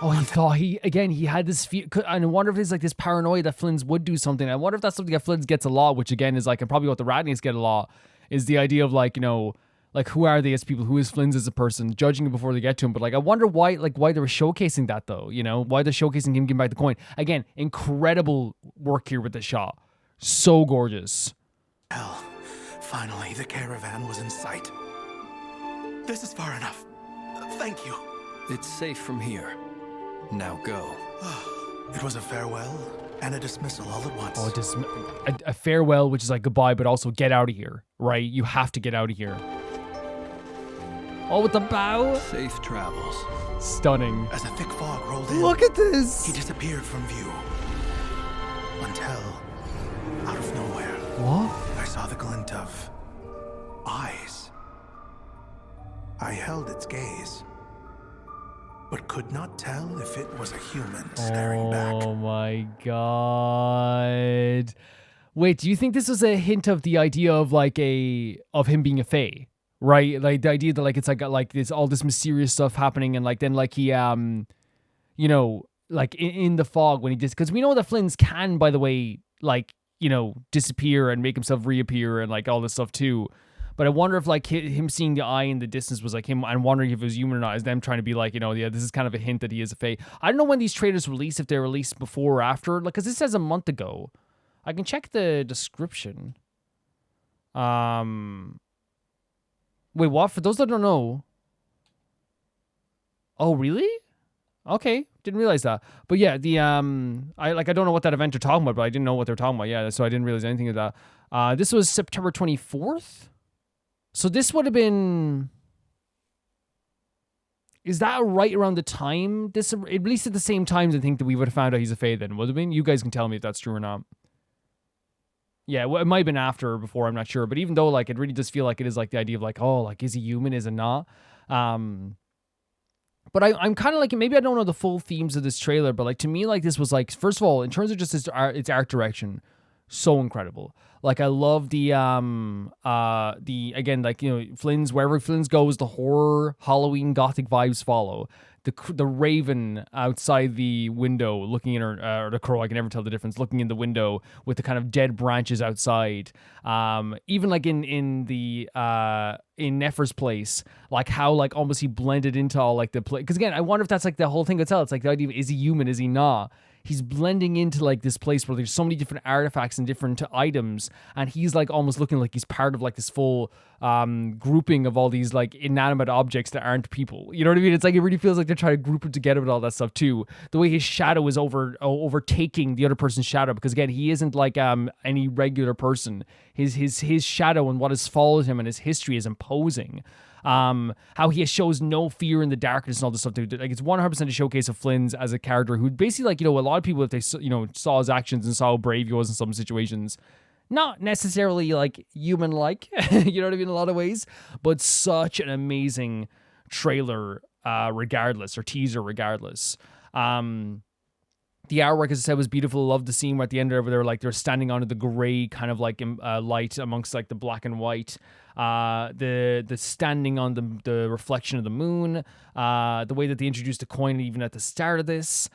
A: Oh, he thought he had this fear. And I wonder if it's like this paranoia that Flins would do something. I wonder if that's something that Flins gets a lot, which again is like, and probably what the Ratniks get a lot, is the idea of like, you know, like who are they as people? Who is Flins as a person? Judging him before they get to him. But like, I wonder why they were showcasing that though, you know? Why they're showcasing him giving back the coin. Again, incredible work here with the shot. So gorgeous.
F: Hell, finally the caravan was in sight. This is far enough. Thank you.
E: It's safe from here. Now go.
F: It was a farewell and a dismissal all at once.
A: Oh, just a farewell, which is like goodbye, but also get out of here, right? You have to get out of here. Oh, with the bow.
E: Safe travels.
A: Stunning.
F: As a thick fog rolled in,
A: Look at this.
F: he disappeared from view. Until, out of nowhere,
A: What?
F: I saw the glint of eyes. I held its gaze, but could not tell if it was a human staring back.
A: Oh my god. Wait, do you think this was a hint of the idea of like of him being a fae? Right? Like the idea that like it's like there's all this mysterious stuff happening and like then like he you know, like in the fog when he did, because we know that Flins can, by the way, like, you know, disappear and make himself reappear and like all this stuff too. But I wonder if like him seeing the eye in the distance was like him. I'm wondering if it was human or not. Is them trying to be like, you know, yeah, this is kind of a hint that he is a fae. I don't know when these trailers release, if they're released before or after. Like, because this says a month ago. I can check the description. Wait, what? For those that don't know. Oh, really? Okay, didn't realize that. But yeah, the I don't know what that event they're talking about, but I didn't know what they're talking about. Yeah, so I didn't realize anything of that. This was September 24th. So this would have been. Is that right around the time? This at least at the same time I think that we would have found out he's a fae then, would have been? You guys can tell me if that's true or not. Yeah, well, it might have been after or before, I'm not sure. But even though like it really does feel like it is like the idea of like, oh, like is he human, is it not? But I'm kind of like, maybe I don't know the full themes of this trailer, but like to me, like this was like, first of all, in terms of just its art direction, so incredible. Like I love the again, like, you know, Flins, wherever Flins goes, the horror, Halloween, gothic vibes follow. The raven outside the window looking in her, or the crow, I can never tell the difference, looking in the window with the kind of dead branches outside. Even like in Nefer's place, like how like almost he blended into all like the place. Because again, I wonder if that's like the whole thing itself. It's like the idea of, is he human, is he not? He's blending into like this place where there's so many different artifacts and different items, and he's like almost looking like he's part of like this full grouping of all these like inanimate objects that aren't people. You know what I mean? It's like it really feels like they're trying to group it together with all that stuff too. The way his shadow is overtaking the other person's shadow, because again, he isn't like any regular person. His shadow and what has followed him and his history is imposing. How he shows no fear in the darkness and all this stuff. Like it's 100% a showcase of Flins as a character who basically, like, a lot of people, if they saw his actions and saw how brave he was in some situations, not necessarily like human-like, you know what I mean, in a lot of ways, but such an amazing trailer, regardless, or teaser regardless. The artwork, as I said, was beautiful. Loved the scene where at the end where they're standing under the gray kind of like light amongst like the black and white. The standing on the reflection of the moon. The way that they introduced the coin even at the start of this.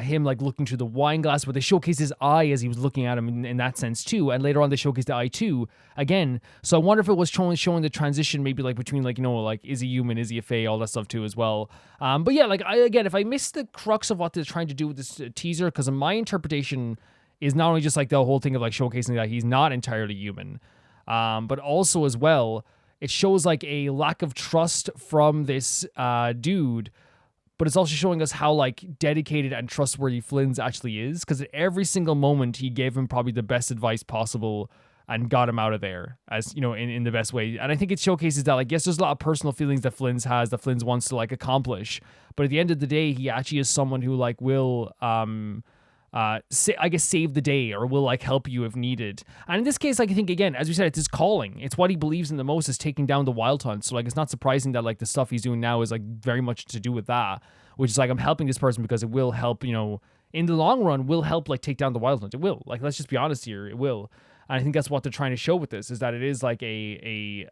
A: Him like looking through the wine glass, but they showcased his eye as he was looking at him in that sense too. And later on they showcased the eye too again. So I wonder if it was showing the transition maybe like between like, like is he human, is he a fae, all that stuff too as well. But yeah, like if I missed the crux of what they're trying to do with this teaser, because in my interpretation is not only just like the whole thing of like showcasing that he's not entirely human, but also as well, it shows like a lack of trust from this dude, but it's also showing us how like dedicated and trustworthy Flins actually is, because at every single moment he gave him probably the best advice possible and got him out of there, as in the best way. And I think it showcases that, like, yes, there's a lot of personal feelings that Flins has, that Flins wants to like accomplish, but at the end of the day, he actually is someone who like will save the day, or will like help you if needed. And in this case, like, I think again, as we said, it's his calling. It's what he believes in the most, is taking down the Wild Hunt. So like, it's not surprising that like the stuff he's doing now is like very much to do with that, which is like, I'm helping this person because it will help, in the long run, will help like take down the Wild Hunt. It will. Like, let's just be honest here, it will. And I think that's what they're trying to show with this, is that it is like his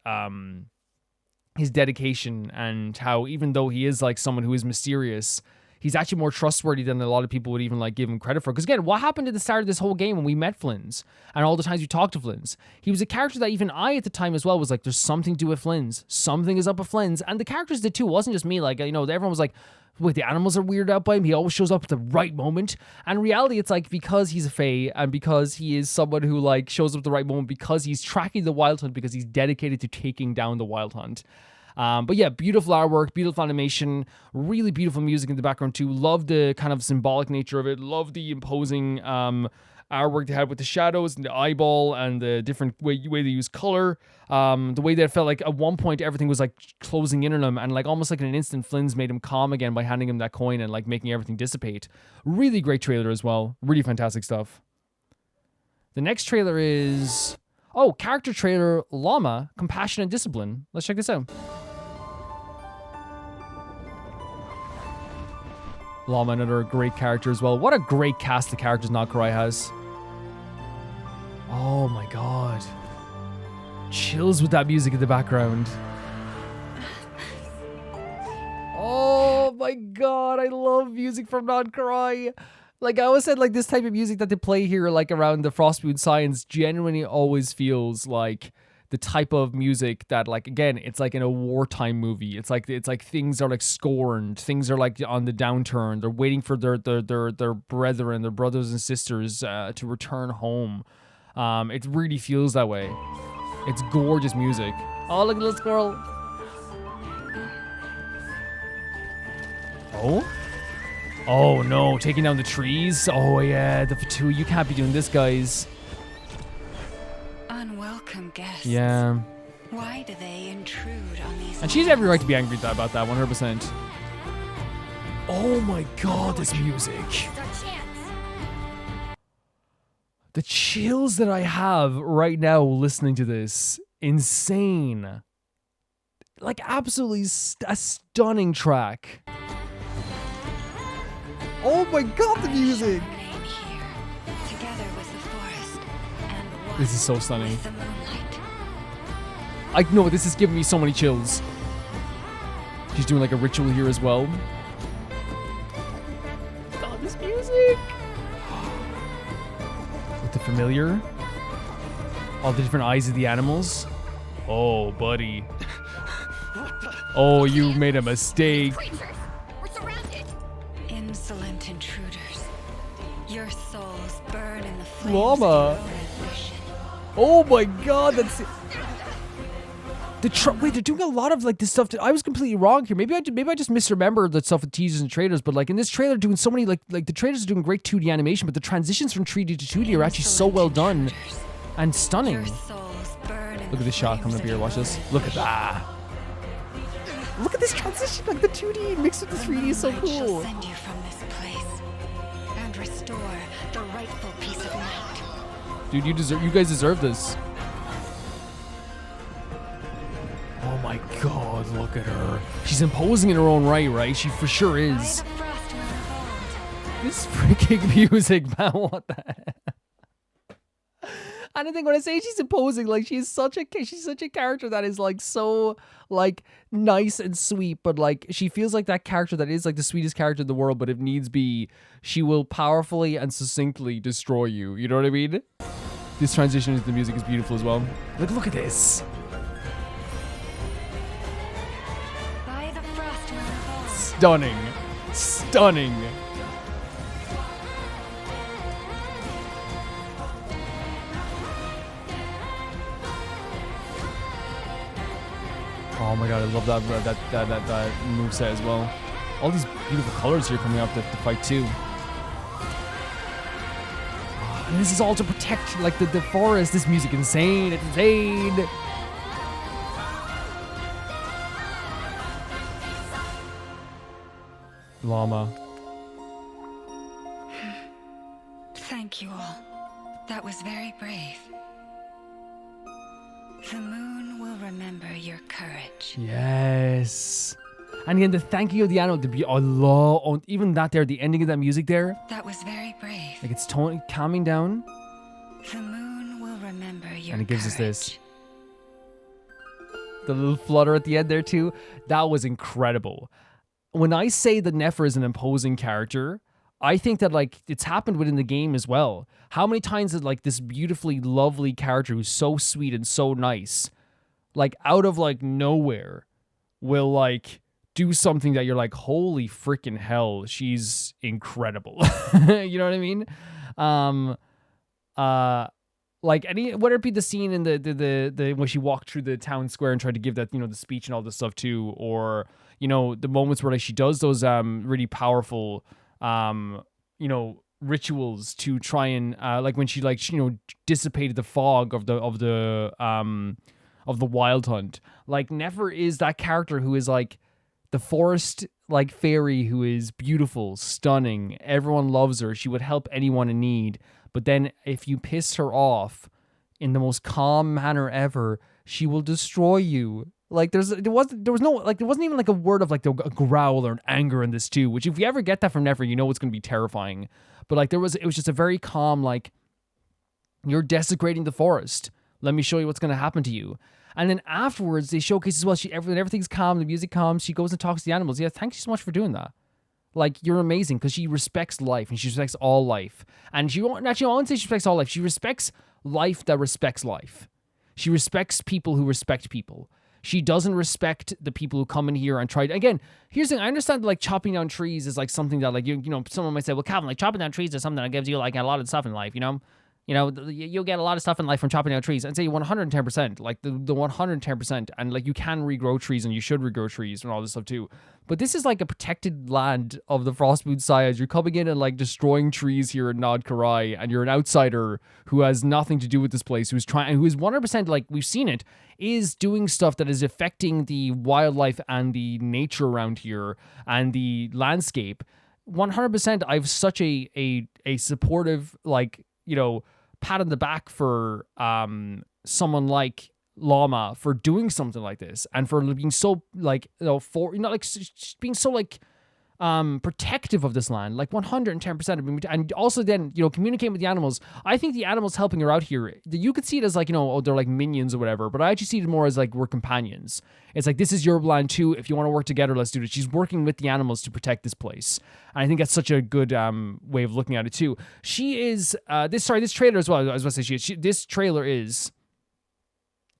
A: dedication, and how even though he is like someone who is mysterious, he's actually more trustworthy than a lot of people would even like give him credit for. Because again, what happened at the start of this whole game when we met Flins and all the times we talked to Flins? He was a character that even I at the time as well was like, there's something to do with Flins. Something is up with Flins. And the characters did too. It wasn't just me. Like, everyone was like, wait, the animals are weirded out by him. He always shows up at the right moment. And in reality, it's like, because he's a fae and because he is someone who like shows up at the right moment, because he's tracking the Wild Hunt, because he's dedicated to taking down the Wild Hunt. But yeah, beautiful artwork, beautiful animation, really beautiful music in the background too. Love the kind of symbolic nature of it. Love the imposing artwork they had with the shadows and the eyeball and the different way they use color. The way that it felt like at one point everything was like closing in on him, and like almost like in an instant Flins made him calm again by handing him that coin and like making everything dissipate. Really great trailer as well. Really fantastic stuff. The next trailer is... character trailer, Lauma, Compassion and Discipline. Let's check this out. Lauma, another great character as well. What a great cast of characters Krai has. Oh my god. Chills with that music in the background. Oh my god, I love music from Krai. Like I always said, like this type of music that they play here, like around the Frostmoon Science, genuinely always feels like the type of music that, like, again, it's like in a wartime movie. It's like things are like scorned, things are like on the downturn. They're waiting for their brethren, their brothers and sisters to return home. It really feels that way. It's gorgeous music. Oh, look at this girl. Oh no, taking down the trees. Oh yeah, the Fatu. You can't be doing this, guys.
B: Unwelcome guests.
A: Yeah.
B: Why do they intrude on these?
A: And she's every right to be angry about that, 100%. Oh my god, this music. The chills that I have right now listening to this. Insane. Like, absolutely a stunning track. Oh my god, the music! This is so stunning. I know, this is giving me so many chills. She's doing like a ritual here as well. Oh, this music! With the familiar. All the different eyes of the animals. Oh, buddy. Oh, you made a mistake.
B: Insolent intruders. Your souls burn in the flames.
A: Lauma. Oh my god, that's... Wait, they're doing a lot of like this stuff. I was completely wrong here. Maybe I just misremembered the stuff with teasers and trailers. But like in this trailer, doing so many like the trailers are doing great 2D animation, but the transitions from 3D to 2D are actually so well done and stunning. Look at this shot coming up here. Watch this. Look at that. Look at this transition, like the 2D mixed with the 3D is so
B: moonlight shall
A: cool.
B: send you from this place and restore the rightful peace of night.
A: Dude, you guys deserve this. Oh my god, look at her. She's imposing in her own right? She for sure
B: By
A: is.
B: the frost moon of old,
A: This freaking music, man, what the heck? And I think when I say she's imposing, like she's such a character that is like so like nice and sweet, but like she feels like that character that is like the sweetest character in the world, but if needs be, she will powerfully and succinctly destroy you. You know what I mean? This transition into the music is beautiful as well. Look at this.
B: by the frost moon of old.
A: Stunning. Oh my god, I love that moveset as well. All these beautiful colors here coming up to fight too. And this is all to protect like the forest. This music insane. It's insane. Lauma.
B: Thank you all. That was very brave. The moon will remember your courage.
A: Yes. And again, the thank you of the animal. Even that there, the ending of that music there.
B: That was very brave.
A: Like it's calming down.
B: The moon will remember your
A: And it gives us
B: courage.
A: this. The little flutter at the end there too. That was incredible. When I say that Nefer is an imposing character, I think that like it's happened within the game as well. How many times is like this beautifully lovely character who's so sweet and so nice, like out of like nowhere, will like do something that you're like, holy freaking hell, she's incredible. You know what I mean? Like whether it be the scene in the when she walked through the town square and tried to give that, the speech and all this stuff too, or the moments where like she does those really powerful rituals to try and like when she dissipated the fog of the wild hunt. Like Nefer is that character who is like the forest like fairy who is beautiful, stunning, everyone loves her, she would help anyone in need. But then if you piss her off in the most calm manner ever, she will destroy you. Like there wasn't even like a word of like a growl or an anger in this too, which if you ever get that from Nefer, you know it's going to be terrifying. But like it was just a very calm, like, you're desecrating the forest. Let me show you what's going to happen to you. And then afterwards, they showcase as well, everything's calm, the music calms, she goes and talks to the animals. Yeah, thank you so much for doing that. Like, you're amazing, because she respects life, and she respects all life. And I won't say she respects all life. She respects life that respects life. She respects people who respect people. She doesn't respect the people who come in here and try to, again, here's the thing, I understand that, like, chopping down trees is, like, something that, like, someone might say, well, Calvin, like, chopping down trees is something that gives you, like, a lot of stuff in life, you'll get a lot of stuff in life from chopping down trees. I'd say 110%, like the 110%. And like you can regrow trees and you should regrow trees and all this stuff too. But this is like a protected land of the Frostmoon Sires. You're coming in and like destroying trees here in Nod Krai, and you're an outsider who has nothing to do with this place, who is 100%, like we've seen it, is doing stuff that is affecting the wildlife and the nature around here and the landscape. 100%, I have such a supportive, like, pat on the back for someone like Lauma for doing something like this, and for being so like being so like protective of this land, like 110%. And also then communicating with the animals. I think the animals helping her out here, you could see it as like they're like minions or whatever, but I actually see it more as like we're companions. It's like, this is your land too, if you want to work together, let's do it. She's working with the animals to protect this place, and I think that's such a good way of looking at it too. She is this trailer as well, I was about to say this trailer is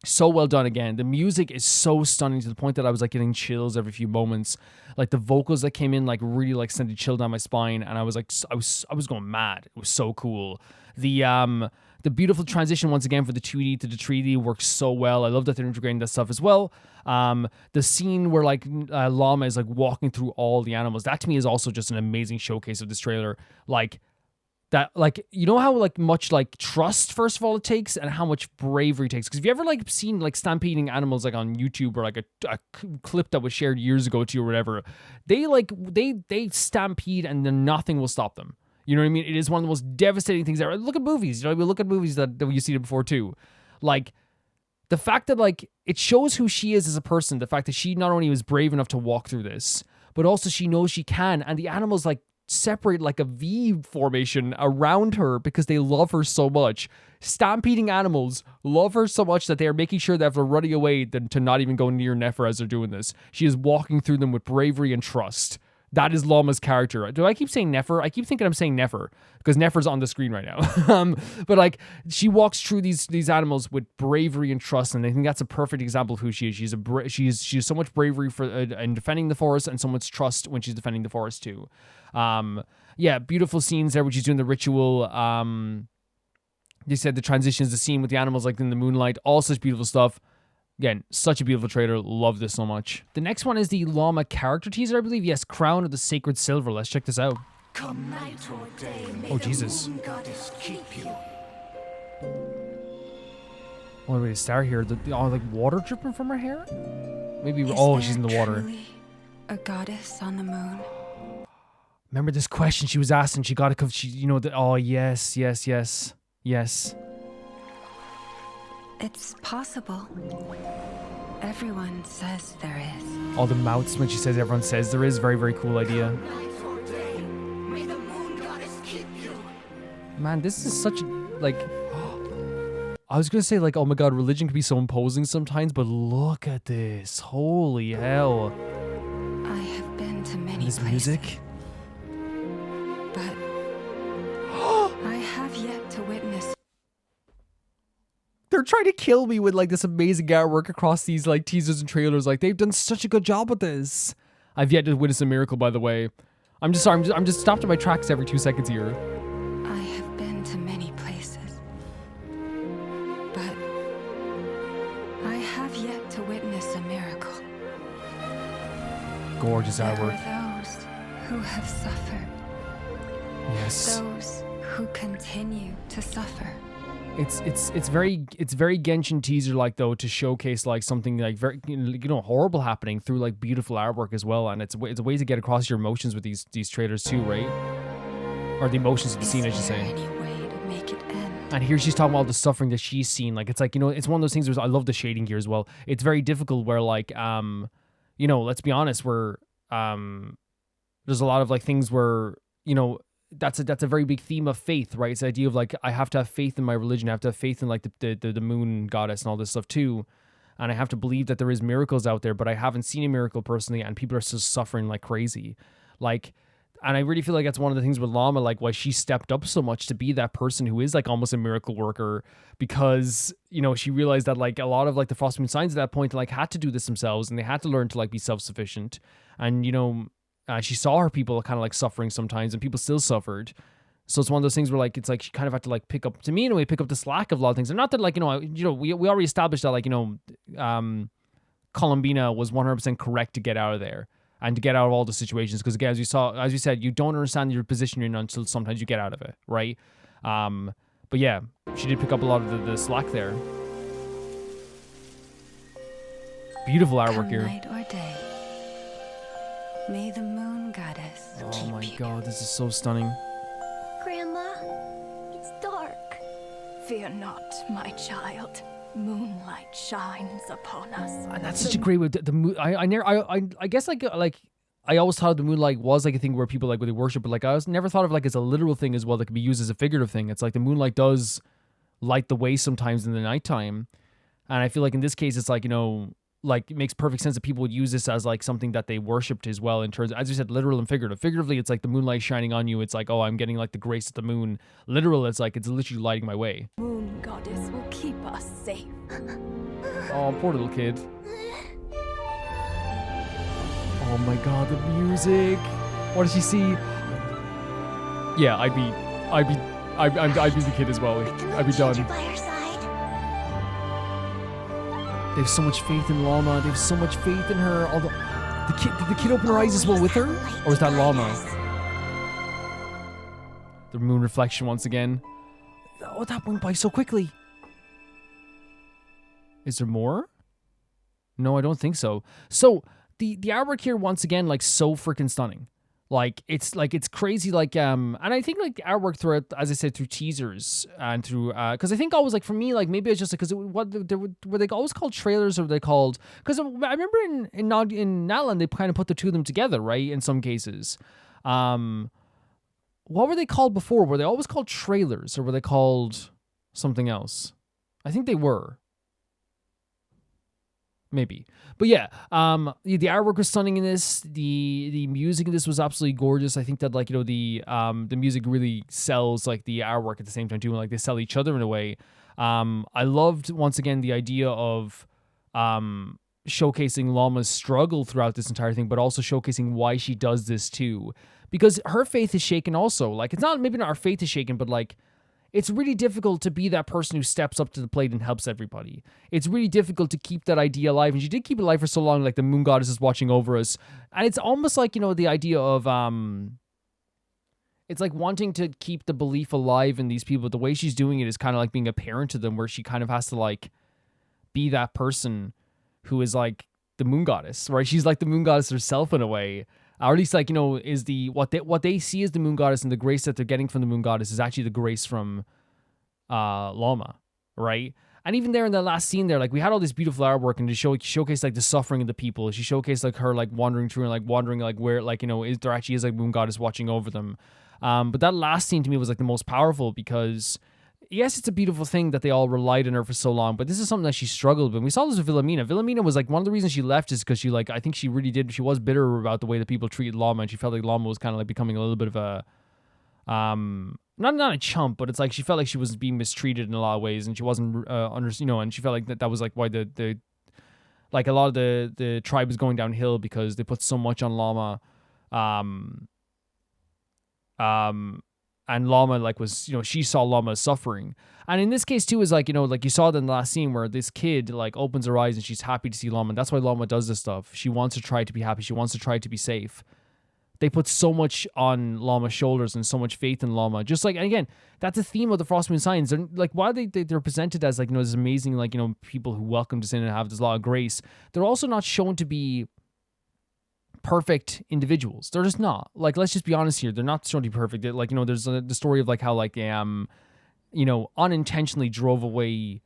A: so well done. Again, the music is so stunning to the point that I was like getting chills every few moments. Like the vocals that came in like really like sent a chill down my spine, and I was like I was going mad. It was so cool. The beautiful transition once again for the 2D to the 3D works so well. I love that they're integrating that stuff as well. The scene where like Lauma is like walking through all the animals, that to me is also just an amazing showcase of this trailer. Like that like, you know how like much like trust first of all it takes and how much bravery it takes. Because if you ever like seen like stampeding animals like on YouTube or like a clip that was shared years ago to you or whatever, they stampede and then nothing will stop them. You know what I mean? It is one of the most devastating things ever. Look at movies. You know, we look at movies that you've seen it before too. Like the fact that like it shows who she is as a person. The fact that she not only was brave enough to walk through this, but also she knows she can. And the animals like separate like a V formation around her because they love her so much. Stampeding animals love her so much that they are making sure that if they're running away, then to not even go near Nefer as they're doing this. She is walking through them with bravery and trust. That is Lauma's character. Do I keep saying Nefer? I keep thinking I'm saying Nefer because Nefer's on the screen right now. But like she walks through these animals with bravery and trust, and I think that's a perfect example of who she is. She's so much bravery for in defending the forest, and so much trust when she's defending the forest too. Yeah, beautiful scenes there when she's doing the ritual. They said the transitions, the scene with the animals like in the moonlight, all such beautiful stuff. Again, such a beautiful trailer. Love this so much. The next one is the Lauma character teaser, I believe. Yes, Crown of the Sacred Silver. Let's check this out.
D: Come night or day, may
A: Oh,
D: the
A: Jesus.
D: moon goddess keep you.
A: Oh, wait, a star here. The like water dripping from her hair? Maybe.
B: Is
A: Oh,
B: there
A: she's in the water.
B: truly a goddess on the moon?
A: Remember this question she was asked and she got it. She, you know, oh, yes.
B: It's possible. Everyone says there is.
A: All the mouths when she says everyone says there is. Very, very cool idea.
D: Night or day, may the moon goddess keep you.
A: Man, this is such like. I was gonna say like, oh my god, religion can be so imposing sometimes, but look at this. Holy hell.
B: I have been to many
A: This
B: places,
A: music.
B: but I have yet to witness.
A: They're trying to kill me with like this amazing artwork across these like teasers and trailers. Like they've done such a good job with this. I've yet to witness a miracle, by the way. I'm just sorry. I'm just stopped in my tracks every 2 seconds here.
B: I have been to many places, but I have yet to witness a miracle.
A: Gorgeous
B: There
A: artwork.
B: are those who have suffered,
A: Yes.
B: those who continue to suffer.
A: It's very Genshin teaser like though, to showcase like something like very horrible happening through like beautiful artwork as well, and it's a way to get across your emotions with these trailers too, right? Or the emotions of the scene, I should
B: Is there
A: say.
B: any way to make it end?
A: And here she's talking about all the suffering that she's seen. Like it's like, it's one of those things where I love the shading here as well. It's very difficult where like let's be honest, where there's a lot of like things where that's a very big theme of faith, right? It's the idea of like, I have to have faith in my religion. I have to have faith in like the moon goddess and all this stuff too. And I have to believe that there is miracles out there, but I haven't seen a miracle personally, and people are still suffering like crazy. Like, and I really feel like that's one of the things with Lauma, like why she stepped up so much to be that person who is like almost a miracle worker, because, she realized that like a lot of like the Frostmoon Signs at that point like had to do this themselves, and they had to learn to like be self-sufficient. And, she saw her people kind of like suffering sometimes, and people still suffered. So it's one of those things where like, it's like she kind of had to like pick up the slack of a lot of things. And not that like, we already established that like, Columbina was 100% correct to get out of there and to get out of all the situations. Because again, as you said, you don't understand your position you're in until sometimes you get out of it, right? But yeah, she did pick up a lot of the slack there. Beautiful artwork
B: Come
A: here.
B: night or day, may the moon goddess
A: Oh
B: keep
A: my
B: you.
A: god, this is so stunning.
C: Grandma, it's dark.
G: Fear not, my child. Moonlight shines upon us.
A: And that's such a great way. The moon. I guess like I always thought the moonlight was like a thing where people like when they worship, but like I never thought of like as a literal thing as well that could be used as a figurative thing. It's like the moonlight does light the way sometimes in the nighttime, and I feel like in this case it's like like it makes perfect sense that people would use this as like something that they worshipped as well, in terms of, as you said, literal and figurative. Figuratively, it's like the moonlight shining on you. It's like, oh, I'm getting like the grace of the moon. Literal, it's like it's literally lighting my way.
G: Moon goddess will keep us safe.
A: Oh, poor little kid. Oh my god, the music. What does she see? Yeah, I'd be the kid as well. I'd be done.
C: By her side.
A: They have so much faith in Lauma. They have so much faith in her. Although did the kid open her eyes as well with her, or was that Lauma? The moon reflection once again. Oh, that went by so quickly. Is there more? No, I don't think so. So the artwork here once again, like so freaking stunning. It's crazy. And I think like artwork throughout, as I said, through teasers and through because I think always like for me like maybe it's just like because were they always called trailers or were they called because I remember in Natlan they kind of put the two of them together, right, in some cases. What were they called before? Were they always called trailers or were they called something else? I think they were. Maybe. But yeah, the artwork was stunning in this. The music in this was absolutely gorgeous. I think that like, you know, the music really sells like the artwork at the same time too, and like they sell each other in a way. I loved once again the idea of showcasing Lauma's struggle throughout this entire thing, but also showcasing why she does this too. Because her faith is shaken also. Like it's not maybe not her faith is shaken, but like it's really difficult to be that person who steps up to the plate and helps everybody. It's really difficult to keep that idea alive. And she did keep it alive for so long, like the moon goddess is watching over us. And it's almost like, you know, the idea of, it's like wanting to keep the belief alive in these people. The way she's doing it is kind of like being a parent to them, where she kind of has to like be that person who is like the moon goddess, right? She's like the moon goddess herself in a way. Or at least, like, you know, is what they see as the moon goddess and the grace that they're getting from the moon goddess is actually the grace from Lauma, right? And even there in the last scene there, like, we had all this beautiful artwork and to showcase like the suffering of the people. She showcased like her like wandering through and like wondering like where, like, you know, there actually is like moon goddess watching over them. But that last scene to me was like the most powerful because yes, it's a beautiful thing that they all relied on her for so long, but this is something that she struggled with. We saw this with Wilhelmina. Wilhelmina was like one of the reasons she left is because she like I think she really did. She was bitter about the way that people treated Lauma, and she felt like Lauma was kind of like becoming a little bit of a not a chump, but it's like she felt like she was being mistreated in a lot of ways, and she wasn't and she felt like that was like why the like a lot of the tribe was going downhill because they put so much on Lauma. And Lauma like was, you know, she saw Lauma suffering. And in this case too is like, you know, like you saw it in the last scene where this kid like opens her eyes and she's happy to see Lauma. And that's why Lauma does this stuff. She wants to try to be happy. She wants to try to be safe. They put so much on Lauma's shoulders and so much faith in Lauma. Just like, and again, that's a theme of the Frost Moon Signs. They're like, while they're presented as like, you know, this amazing, like, you know, people who welcome us in and have this lot of grace, they're also not shown to be perfect individuals. They're just not. Like, let's just be honest here. They're not shown to be perfect. They're, like, you know, there's the story of like how like you know, unintentionally drove away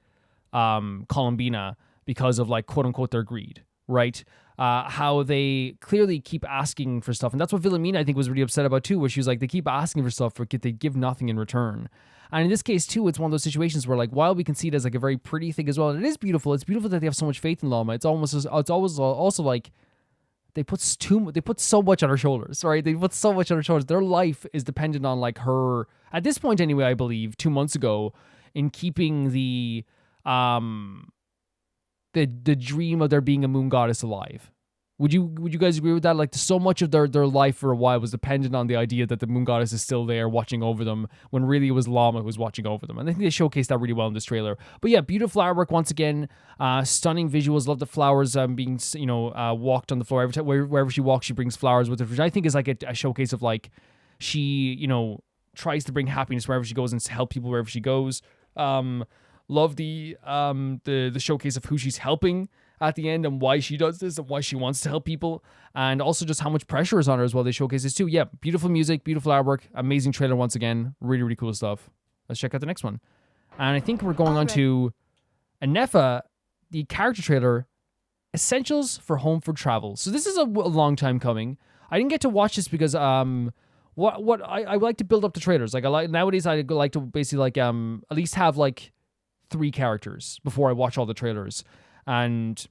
A: Columbina because of like quote unquote their greed, right? How they clearly keep asking for stuff, and that's what Wilhelmina I think was really upset about too, where she was like they keep asking for stuff, but they give nothing in return. And in this case too, it's one of those situations where like while we can see it as like a very pretty thing as well, and it is beautiful. It's beautiful that they have so much faith in Lauma. It's always also like they put so much on her shoulders, right? They put so much on her shoulders. Their life is dependent on like her, at this point anyway, I believe, 2 months ago, in keeping the dream of there being a moon goddess alive. Would you guys agree with that? Like so much of their life for a while was dependent on the idea that the moon goddess is still there watching over them, when really it was Lauma who was watching over them. And I think they showcased that really well in this trailer. But yeah, beautiful artwork once again, stunning visuals. Love the flowers being, you know, walked on the floor. Every time, wherever she walks, she brings flowers with her, which I think is like a showcase of like she, you know, tries to bring happiness wherever she goes and to help people wherever she goes. Love the showcase of who she's helping at the end and why she does this and why she wants to help people, and also just how much pressure is on her as well. They showcase this too. Yeah, beautiful music, beautiful artwork, amazing trailer once again. Really, really cool stuff. Let's check out the next one. And I think we're going on to Ineffa, the character trailer, Essentials for Home for Travel. So this is a long time coming. I didn't get to watch this because what I like to build up the trailers. Like nowadays I like to basically like at least have like 3 characters before I watch all the trailers. And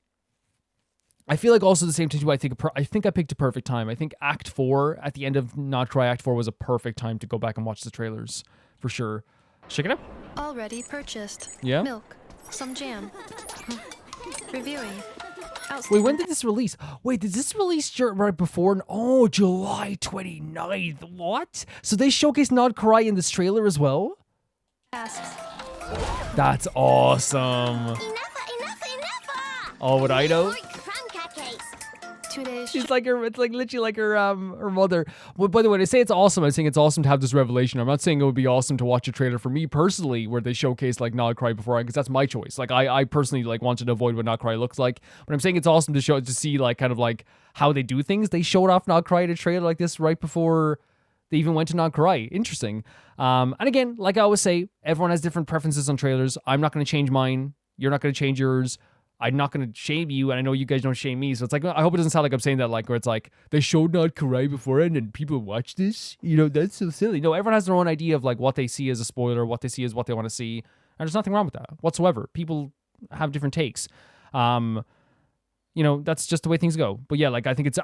A: I feel like also at the same time too, I think I picked a perfect time. I think Act 4 at the end of Not Cry Act 4 was a perfect time to go back and watch the trailers for sure. Check it out.
H: Already purchased.
A: Yeah.
H: Milk, some jam. Reviewing.
A: Wait, when did this release? Wait, did this release right before? Oh, July 29th. What? So they showcased Not Cry in this trailer as well?
H: Asks.
A: That's awesome.
C: Ineffa!
A: Oh, with Aino?
H: 2 days.
A: She's like her. It's like literally like her mother. Well, by the way, when I say it's awesome, I'm saying it's awesome to have this revelation. I'm not saying it would be awesome to watch a trailer for me personally, where they showcase like Not Cry beforehand, because that's my choice. Like I personally like wanted to avoid what Not Cry looks like, but I'm saying it's awesome to see like kind of like how they do things. They showed off Not Cry in a trailer like this right before they even went to Not Cry. Interesting. And again, like I always say, everyone has different preferences on trailers. I'm not going to change mine. You're not going to change yours. I'm not going to shame you, and I know you guys don't shame me. So it's like, I hope it doesn't sound like I'm saying that, like, where it's like, they showed Not Cry beforehand and people watch this. You know, that's so silly. No, everyone has their own idea of, like, what they see as a spoiler, what they see as what they want to see. And there's nothing wrong with that whatsoever. People have different takes. You know, that's just the way things go. But yeah, like, I think it's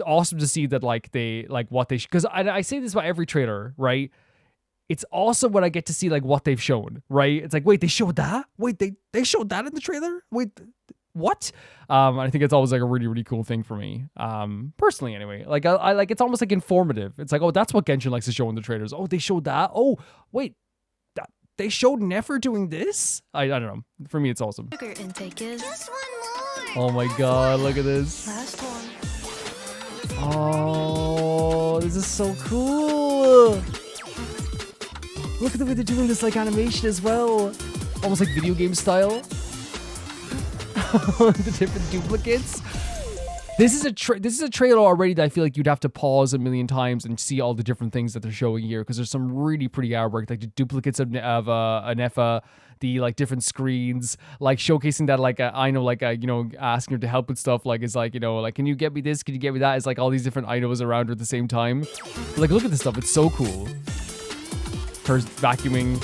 A: awesome to see that, like, they, like, what they, because I say this about every trailer, right? It's awesome when I get to see, like, what they've shown, right? It's like, wait, they showed that? Wait, they showed that in the trailer? Wait, what? I think it's always, like, a really, really cool thing for me. Personally, anyway. Like, I like, it's almost, like, informative. It's like, oh, that's what Genshin likes to show in the trailers. Oh, they showed that? Oh, wait, they showed Nefer doing this? I don't know. For me, it's awesome.
H: Sugar intake is
C: Just one more.
A: Oh, my God, look at this.
H: last one.
A: Oh, this is so cool. Look at the way they're doing this, like, animation as well. Almost like video game style. The different duplicates. This is a trailer already that I feel like you'd have to pause a million times and see all the different things that they're showing here, because there's some really pretty artwork, like the duplicates of Ineffa, the like different screens, like showcasing that like Aino, like you know, asking her to help with stuff, like it's like, you know, like, can you get me this? Can you get me that? It's like all these different Ainos around her at the same time. Like, look at this stuff. It's so cool. Her vacuuming.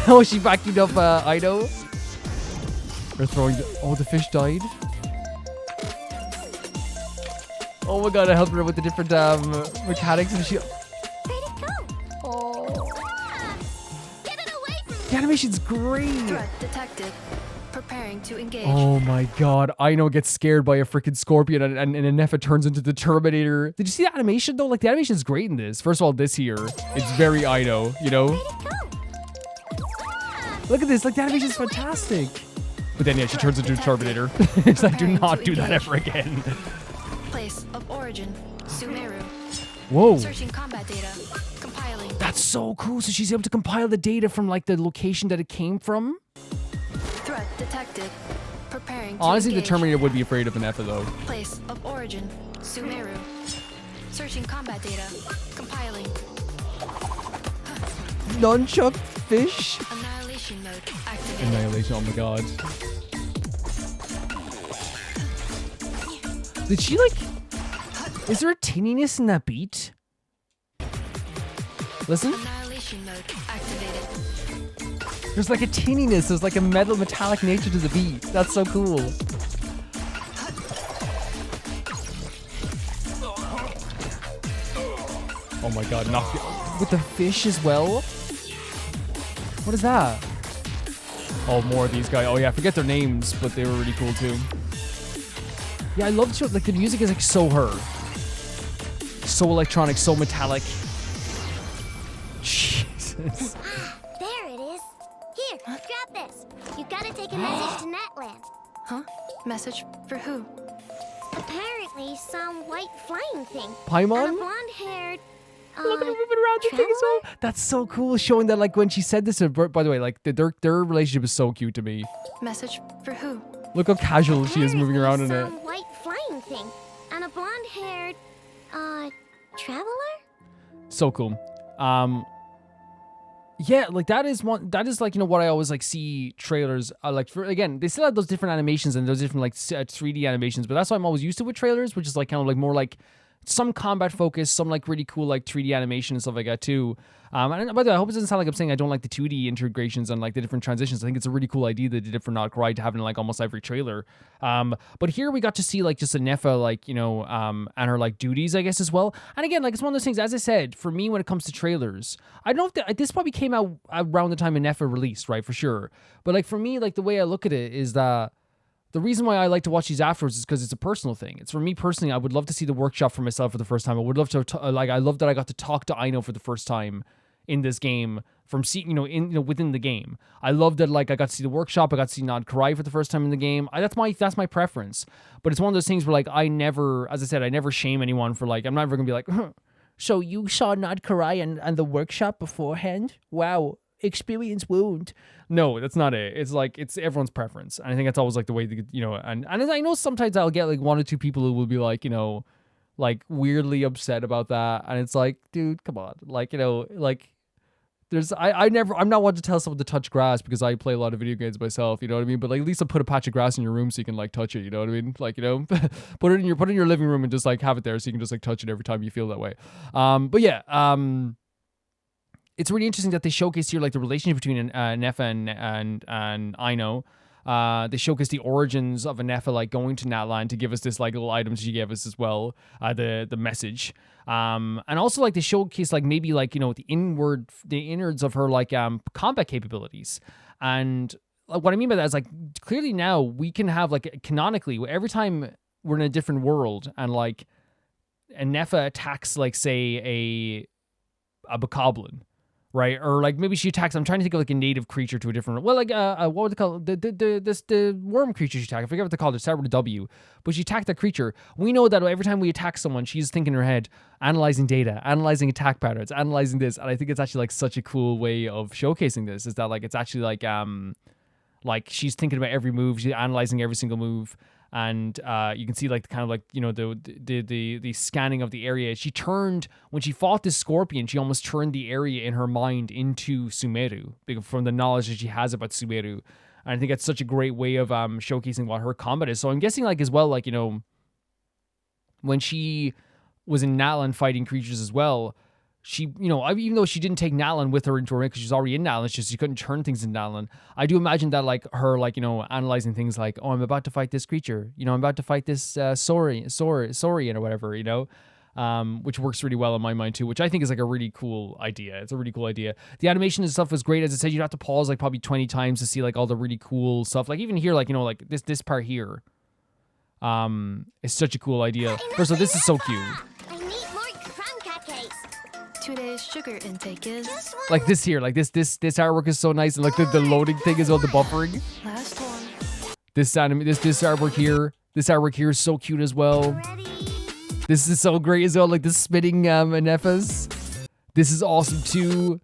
A: Oh, she vacuumed up Aino. Her throwing. Oh, the fish died. Oh my God! I helped her with the different mechanics, and she.
C: Where'd it go?
A: Oh,
C: Get it away from me.
A: the animation's great.
H: Threat detected. Preparing to engage.
A: Oh my God! Aino gets scared by a freaking scorpion, and Ineffa turns into the Terminator. Did you see the animation though? Like, the animation is great in this. First of all, this here, it's very Aino. You know.
C: Where'd it go?
A: Look at this. Like, the animation is fantastic. But then yeah, she turns into a Terminator. It's like, do not do that ever again.
H: Place of origin. Sumeru.
A: Whoa.
H: Searching combat data. Compiling.
A: That's so cool. So she's able to compile the data from like the location that it came from.
H: Threat detected. Preparing to
A: Honestly, the
H: engage.
A: Terminator would be afraid of Ineffa though.
H: Place of origin. Sumeru. Searching combat data. Compiling.
A: Nunchuck fish.
H: Annihilation mode activated.
A: Annihilation. Oh my God. Did she like? Is there a tinniness in that beat? Listen.
H: Annihilation mode activated.
A: There's like a tinniness. There's like a metallic nature to the beat. That's so cool. Oh my God! Knocked it with the fish as well. What is that? Oh, more of these guys. Oh yeah, I forget their names, but they were really cool too. Yeah, I love like the music is like so her. So electronic, so metallic. Jesus.
C: There it is. Here, grab this. You gotta take a message to Netland.
H: Huh? Message for who?
C: Apparently, some white flying thing. And a
A: Paimon?
C: blonde-haired.
A: Look at her moving around the thing as well. That's so cool, showing that like when she said this, by the way, like their relationship is so cute to me. Message
H: for who?
A: Look how casual she is moving around in it.
C: Some white flying thing. And a blonde-haired, traveler?
A: So cool. Yeah, like that is like, you know, what I always like see trailers like for. Again, they still have those different animations and those different like 3D animations, but that's what I'm always used to with trailers, which is like kind of like more like some combat focus, some like really cool like 3D animation and stuff like that too. And by the way, I hope it doesn't sound like I'm saying I don't like the 2D integrations and like the different transitions. I think it's a really cool idea that they did for Not Cry to have in like almost every trailer. But here we got to see like just Ineffa, like, you know, and her like duties, I guess, as well. And again, like, it's one of those things, as I said, for me, when it comes to trailers, I don't know if this probably came out around the time Ineffa released, right, for sure. But like for me, like the way I look at it is that the reason why I like to watch these afterwards is because it's a personal thing. It's for me personally. I would love to see the workshop for myself for the first time. I would love to, like, I love that I got to talk to Aino for the first time in this game from seeing, within the game. I love that, like, I got to see the workshop, I got to see Nod Krai for the first time in the game. That's my preference. But it's one of those things where, like, I never shame anyone for, like, I'm never gonna be like, so you saw Nod Krai and the workshop beforehand? Wow, experience wound. No, that's not it. It's like, it's everyone's preference. And I think that's always like the way and I know sometimes I'll get like one or two people who will be like, like weirdly upset about that. And it's like, dude, come on. Like, like I'm not one to tell someone to touch grass because I play a lot of video games myself, you know what I mean? But like, at least I'll put a patch of grass in your room so you can like touch it, you know what I mean? Like, put it in your living room and just like have it there so you can just like touch it every time you feel that way. But yeah, it's really interesting that they showcase here like the relationship between Ineffa and Aino. They showcase the origins of Ineffa like going to Natlan to give us this like little item she gave us as well, the message. And also like they showcase like maybe like the innards of her like combat capabilities. And what I mean by that is like clearly now we can have like canonically every time we're in a different world and like Ineffa attacks like say a bokoblin. Right, or like maybe she attacks. I'm trying to think of like a native creature to a different. Well, like what would they call it? The worm creature she attacked? I forget what they called it. Started with a W, but she attacked that creature. We know that every time we attack someone, she's thinking in her head, analyzing data, analyzing attack patterns, analyzing this, and I think it's actually like such a cool way of showcasing this. Is that like it's actually like she's thinking about every move, she's analyzing every single move. And you can see like kind of like the scanning of the area. She turned when she fought this scorpion. She almost turned the area in her mind into Sumeru from the knowledge that she has about Sumeru. And I think that's such a great way of showcasing what her combat is. So I'm guessing like as well like when she was in Natlan fighting creatures as well. She, even though she didn't take Natlan with her into her because she's already in Natlan, it's just she couldn't turn things in Natlan. I do imagine that, like, her, like, analyzing things like, oh, I'm about to fight this creature. I'm about to fight this Saurian or whatever, which works really well in my mind, too, which I think is, like, a really cool idea. It's a really cool idea. The animation and stuff was great. As I said, you'd have to pause, like, probably 20 times to see, like, all the really cool stuff. Like, even here, like, like, this part here is such a cool idea. First of all, this is so cute.
H: 2 days sugar intake is
A: like this here, like this artwork is so nice, and like the loading thing is all the buffering.
H: last one.
A: This artwork here is so cute as well. This is so great as well, like the spinning Ineffas. This is awesome too.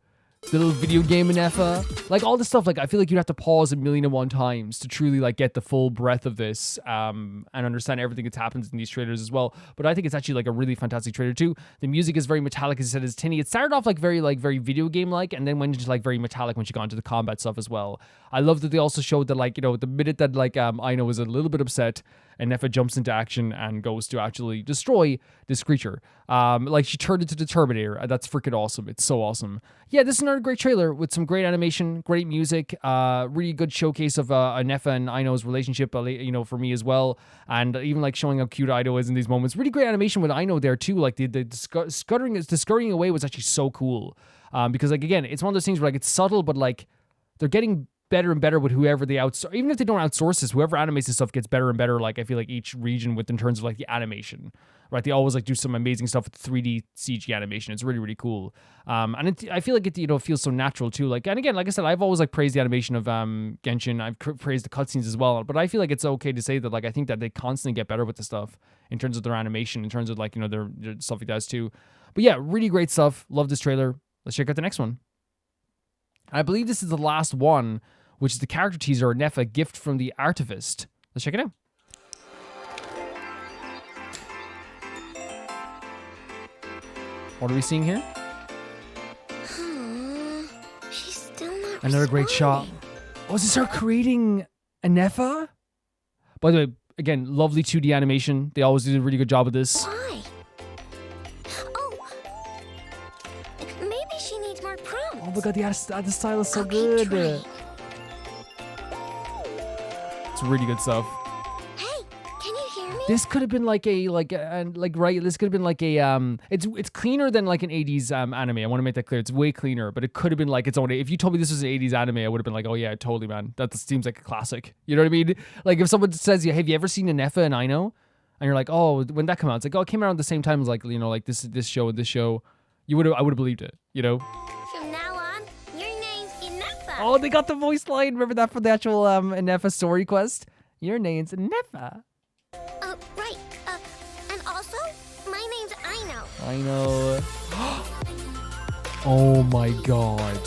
A: The little video game Ineffa, like all this stuff, like I feel like you'd have to pause 1,000,001 times to truly like get the full breadth of this and understand everything that happens in these trailers as well. But I think it's actually like a really fantastic trailer too. The music is very metallic, as I said, it's tinny. It started off like very video game like, and then went into like very metallic when she got into the combat stuff as well. I love that they also showed that like the minute that like Aino was a little bit upset, and Nefer jumps into action and goes to actually destroy this creature. Like she turned into the Terminator. That's freaking awesome. It's so awesome. Yeah, this is another great trailer with some great animation, great music, really good showcase of Ineffa and Aino's relationship, for me as well. And even like showing how cute Aino is in these moments. Really great animation with Aino there too. Like the scurrying away was actually so cool. Because like, again, it's one of those things where like it's subtle, but like they're getting better and better with whoever they outsource. Even if they don't outsource this, whoever animates this stuff gets better and better. Like I feel like each region in terms of like the animation, right? They always like do some amazing stuff with 3D CG animation. It's really, really cool. And I feel like it feels so natural too. Like, and again, like I said, I've always like praised the animation of Genshin. I've praised the cutscenes as well. But I feel like it's okay to say that like I think that they constantly get better with the stuff in terms of their animation, in terms of like their stuff like that too. But yeah, really great stuff. Love this trailer. Let's check out the next one. I believe this is the last one, which is the character teaser, Nefer, Gift from the Artivist. Let's check it out. What are we seeing here?
C: She's still not
A: Another great shot. Oh, is this her creating Ineffa? By the way, again, lovely 2D animation. They always do a really good job with this.
C: Why? Oh, maybe she needs more prompts.
A: Oh my god, the style is so
C: Okay,
A: good.
C: try.
A: It's really good stuff.
C: Hey, can you hear me?
A: This could have been like this could have been like a it's cleaner than like an 80s anime. I want to make that clear. It's way cleaner, but it could have been like its own. If you told me this was an 80s anime, I would have been like, oh yeah, totally, man. That seems like a classic. You know what I mean? Like if someone says, have you ever seen Ineffa and Aino? And you're like, oh, when that came out, it's like, oh, it came out at the same time as like like this show and this show. I would have believed it.
C: From now on, you're
A: Oh, they got the voice line. Remember that from the actual Ineffa story quest? Your name's Ineffa.
C: Right. And also, my name's Aino.
A: I know. Oh my god.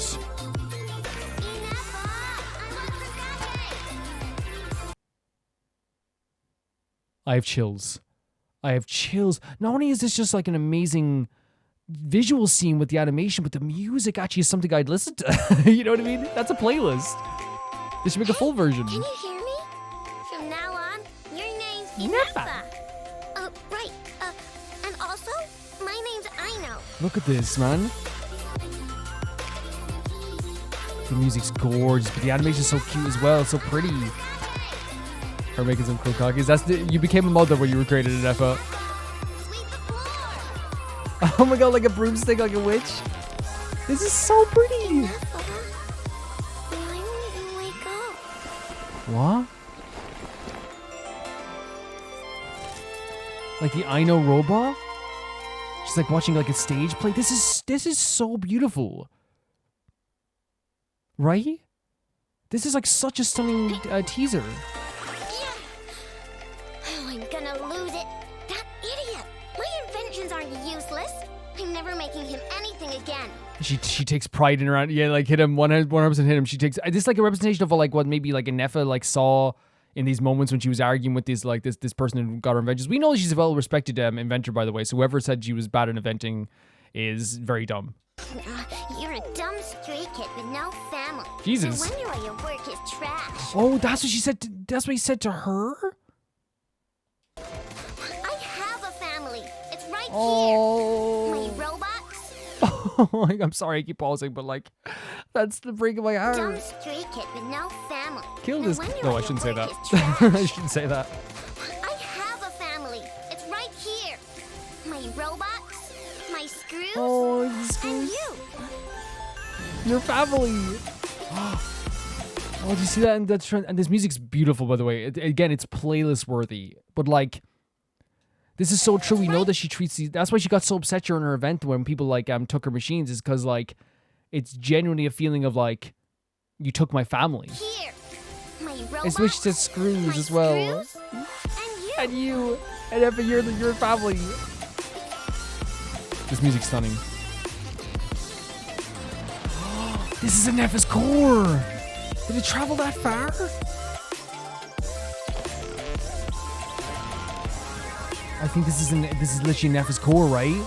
A: I have chills. I have chills. Not only is this just like an amazing visual scene with the animation, but the music actually is something I'd listen to. You know what I mean? That's a playlist. They should make a full version.
C: Can you hear me? From now on, your name's
A: Nefer.
C: Ineffa. Right. And also, my name's Aino.
A: Look at this, man. The music's gorgeous, but the animation's so cute as well. It's so pretty. Her making some kokakis. You became a mother when you were created in Ineffa.
C: Sweep the floor.
A: Oh my god, like a broomstick, like a witch. This is so pretty.
C: Ineffa, why won't you wake up?
A: What? Like the Aino robot? She's like watching like a stage play. This is so beautiful. Right? This is like such a stunning teaser.
C: Oh, I'm gonna lose it. That idiot. My inventions aren't useless. I'm never making him anything again.
A: She takes pride in her, yeah, like hit him 100% hit him. She takes this is like a representation of like what maybe like Ineffa like saw in these moments when she was arguing with this person who got her inventions. We know she's a well-respected inventor, by the way. So whoever said she was bad at inventing is very dumb.
C: You're a dumb stray kid with no family.
A: Jesus.
C: No wonder why your work is trash.
A: Oh, that's what she said. That's what he said to her.
C: I have a family. It's right
A: Oh.
C: here. My robots.
A: Oh, I'm sorry, I keep pausing, but like, that's the break of my heart.
C: Dumb stray kid with no family.
A: Kill
C: No
A: this.
C: wonder
A: No,
C: why
A: I
C: your
A: shouldn't say
C: work
A: that.
C: is trash.
A: I shouldn't say that.
C: I have a family. It's right here. My robots, my screws,
A: Oh,
C: and
A: screws.
C: you.
A: Your family. Oh, do you see that? And this music's beautiful, by the way. Again, it's playlist worthy. But like, this is so true. We know that she treats these. That's why she got so upset during her event when people like took her machines. Is because like, it's genuinely a feeling of like, you took my family.
C: Here. My robots,
A: It's which says screws
C: my
A: as well.
C: screws, and you.
A: And you, and if you're your family. This music's stunning. This is Ineffa's core. Did it travel that far? I think this is literally Ineffa's core, right?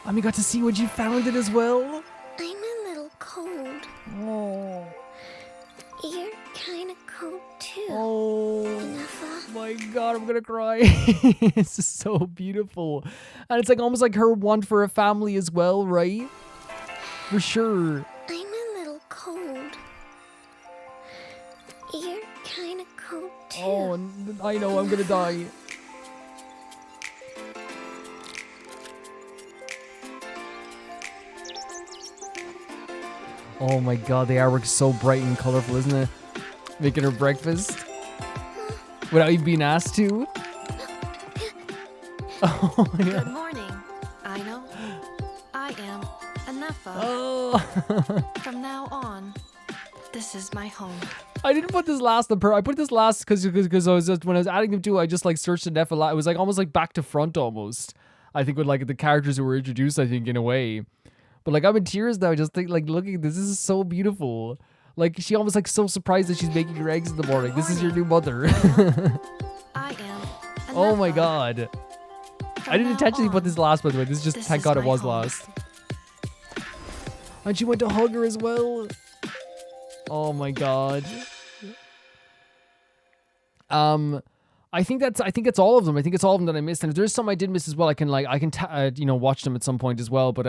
A: And we got to see when she found it as well.
C: I'm a little cold.
A: Oh,
C: You're kind of cold too.
A: oh
C: Ineffa.
A: my god, I'm gonna cry. This is so beautiful, and it's like almost like her want for a family as well, right? For sure.
C: I'm a little cold. You're kind of cold too.
A: Oh, I know I'm gonna die. Oh my god, the artwork's so bright and colorful, isn't it? Making her breakfast without even being asked to. Oh
H: Good
A: yeah.
H: morning, Aino. I am Ineffa.
A: Oh.
H: From now on, this is my home.
A: I didn't put this last on I put this last because I was just when I was adding them to, I just like searched Ineffa a lot. It was like almost like back to front almost. I think with like the characters who were introduced, I think in a way. But like I'm in tears now. Just think like looking at this. This is so beautiful. Like she almost like so surprised that she's making her eggs in the morning. This is your new mother.
H: I am Ineffa.
A: Oh my god. I didn't intentionally put this last, by the way. This is just thank God it
H: my
A: was
H: home.
A: last. And she went to hug her as well. Oh my god. I think it's all of them. I think it's all of them that I missed. And if there's some I did miss as well, I can watch them at some point as well. But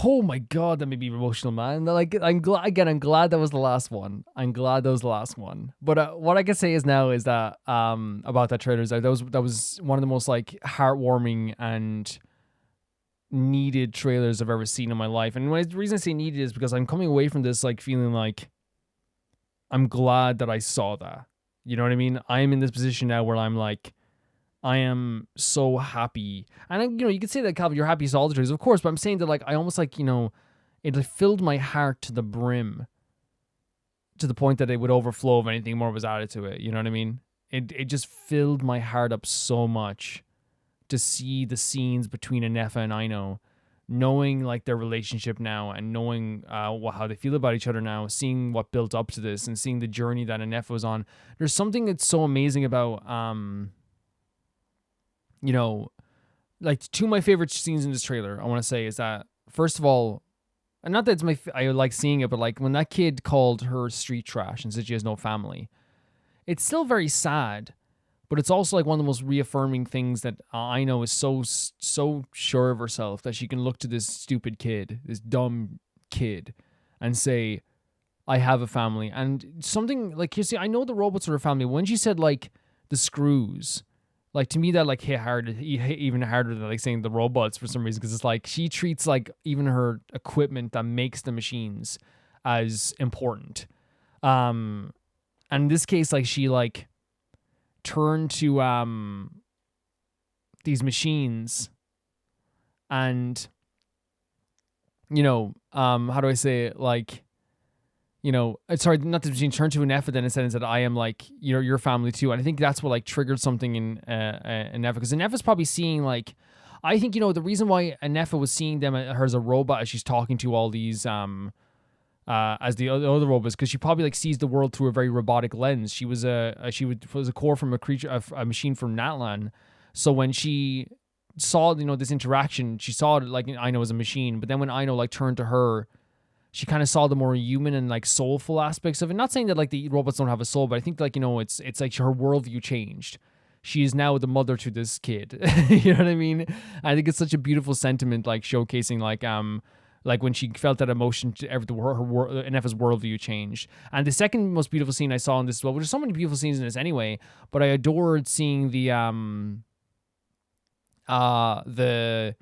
A: oh my god, that made me emotional, man. Like I'm glad that was the last one. I'm glad that was the last one. But what I can say is now is that about that trailer is that was one of the most like heartwarming and needed trailers I've ever seen in my life. And the reason I say needed is because I'm coming away from this like feeling like I'm glad that I saw that. You know what I mean? I'm in this position now where I'm like, I am so happy. And, you could say that, Calvin, you're happy to all the trailers, of course, but I'm saying that, like, I almost, like, it filled my heart to the brim, to the point that it would overflow if anything more was added to it. You know what I mean? It just filled my heart up so much to see the scenes between Ineffa and Aino, knowing, like, their relationship now, and knowing how they feel about each other now, seeing what built up to this, and seeing the journey that Ineffa was on. There's something that's so amazing about, like, two of my favorite scenes in this trailer, I want to say, is that, first of all, and not that I like seeing it, but, like, when that kid called her street trash and said she has no family, it's still very sad, but it's also, like, one of the most reaffirming things that Aino is so sure of herself that she can look to this stupid kid, this dumb kid, and say, I have a family. And something, like, you see, I know the robots are a family. When she said, like, the screws, like, to me, that, like, hit even harder than, like, saying the robots for some reason, because it's like she treats, like, even her equipment that makes the machines as important. And in this case, like, she, like, turned to these machines, and, how do I say it, like, sorry, not the machine, turned to Ineffa then and said, I am, like, your family too. And I think that's what, like, triggered something in Ineffa, because Ineffa's probably seeing, like, I think, the reason why Ineffa was seeing her as a robot as she's talking to all these as the other robots, because she probably, like, sees the world through a very robotic lens. She was a core from a machine from Natlan. So when she saw, this interaction, she saw it like Aino as a machine. But then when Aino, like, turned to her, she kind of saw the more human and, like, soulful aspects of it. Not saying that, like, the robots don't have a soul, but I think, like, it's like her worldview changed. She is now the mother to this kid. You know what I mean? I think it's such a beautiful sentiment, like, showcasing, like when she felt that emotion, Ineffa's worldview changed. And the second most beautiful scene I saw in this as well, which there's so many beautiful scenes in this anyway, but I adored seeing her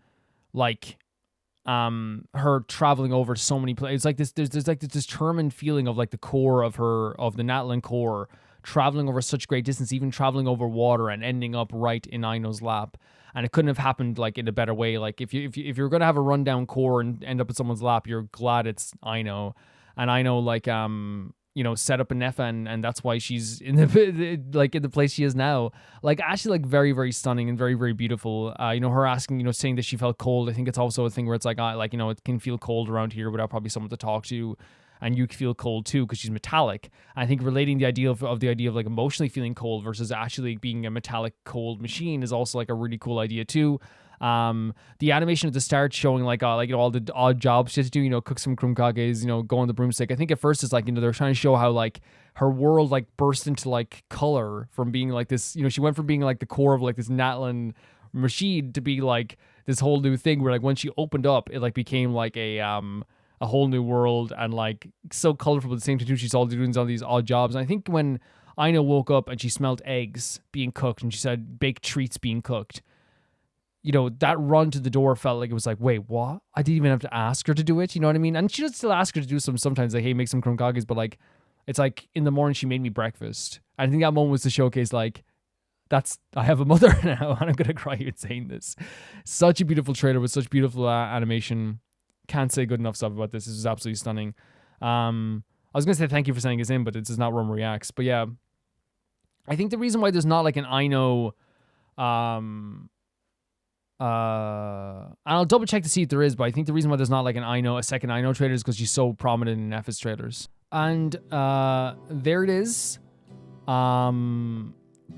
A: traveling over so many places. It's like this, there's like this determined feeling of, like, the core of the Natlan core, traveling over such great distance, even traveling over water and ending up right in Aino's lap. And it couldn't have happened, like, in a better way. Like, if you're gonna have a rundown core and end up in someone's lap, you're glad it's Aino. And Aino, like, set up Ineffa, and that's why she's in the place she is now. Like, actually, like, very, very stunning and very, very beautiful. Her asking, saying that she felt cold. I think it's also a thing where it's like, it can feel cold around here without probably someone to talk to. And you feel cold too because she's metallic. And I think relating the idea of like emotionally feeling cold versus actually being a metallic cold machine is also, like, a really cool idea too. The animation at the start showing, like, all the odd jobs she has to do, cook some krumkages, go on the broomstick. I think at first it's like, they're trying to show how, like, her world, like, burst into, like, color from being like this, she went from being, like, the core of, like, this Natlan machine to be, like, this whole new thing where, like, when she opened up, it, like, became like a whole new world, and, like, so colorful. At the same time, she's all doing all these odd jobs. And I think when Aino woke up and she smelled eggs being cooked, and she said baked treats being cooked, that run to the door felt like it was like, wait, what? I didn't even have to ask her to do it. You know what I mean? And she does still ask her to do sometimes, like, hey, make some krumkages, but, like, it's like in the morning she made me breakfast. I think that moment was to showcase, like, I have a mother now, and I'm gonna cry even saying this. Such a beautiful trailer with such beautiful animation. Can't say good enough stuff about this. This is absolutely stunning. I was gonna say thank you for sending us in, but this is not Rome Reacts. But yeah, I think the reason why there's not, like, an Aino, and I'll double check to see if there is, but I think the reason why there's not, like, a second Aino trailer is because she's so prominent in Neffa's trailers. And there it is.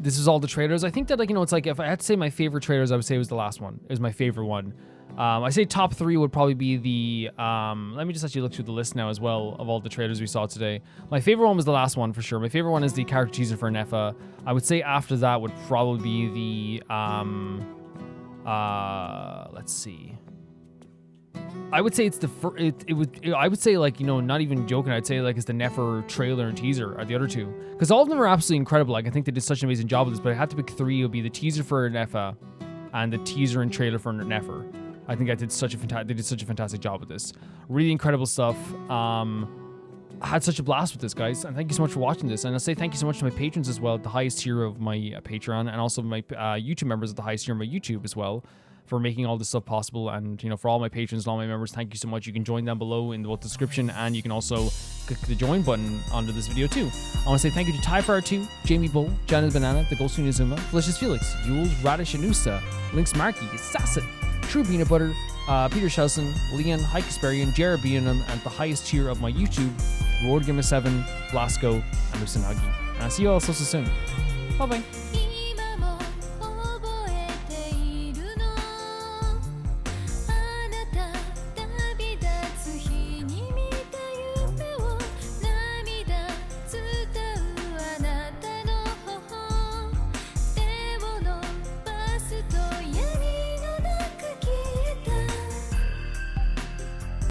A: This is all the trailers. I think that, like, it's like, if I had to say my favorite trailers, I would say it was the last one. It was my favorite one. I say top 3 would probably be the, let me just actually look through the list now as well of all the trailers we saw today. My favorite one was the last one for sure. My favorite one is the character teaser for Ineffa. I would say after that would probably be the, let's see. I would say it's the I would say, like, not even joking, I'd say, like, it's the Nefer trailer and teaser are the other two. Because all of them are absolutely incredible. Like, I think they did such an amazing job with this, but I had to pick 3. It would be the teaser for Ineffa and the teaser and trailer for Nefer. I think they did such a fantastic job with this. Really incredible stuff. had such a blast with this, guys, and thank you so much for watching this. And I'll say thank you so much to my patrons as well, at the highest tier of my Patreon, and also my YouTube members at the highest tier of my YouTube as well, for making all this stuff possible. And, you know, for all my patrons and all my members, thank you so much. You can join down below in the description, and you can also click the join button under this video too. I want to say thank you to Tyfire2, Jamie Bull, Janet Banana, The Goldstein Azuma, Delicious Felix, Yules, Radish Anusta, Lynx Markey, Assassin, True Peanut Butter, Peter Shelson, Leon, Hike Kasparian, Jared Beanham, and the highest tier of my YouTube, Lord Gamer 7, Blasco, and Usanagi. And I'll see you all so soon. Bye bye.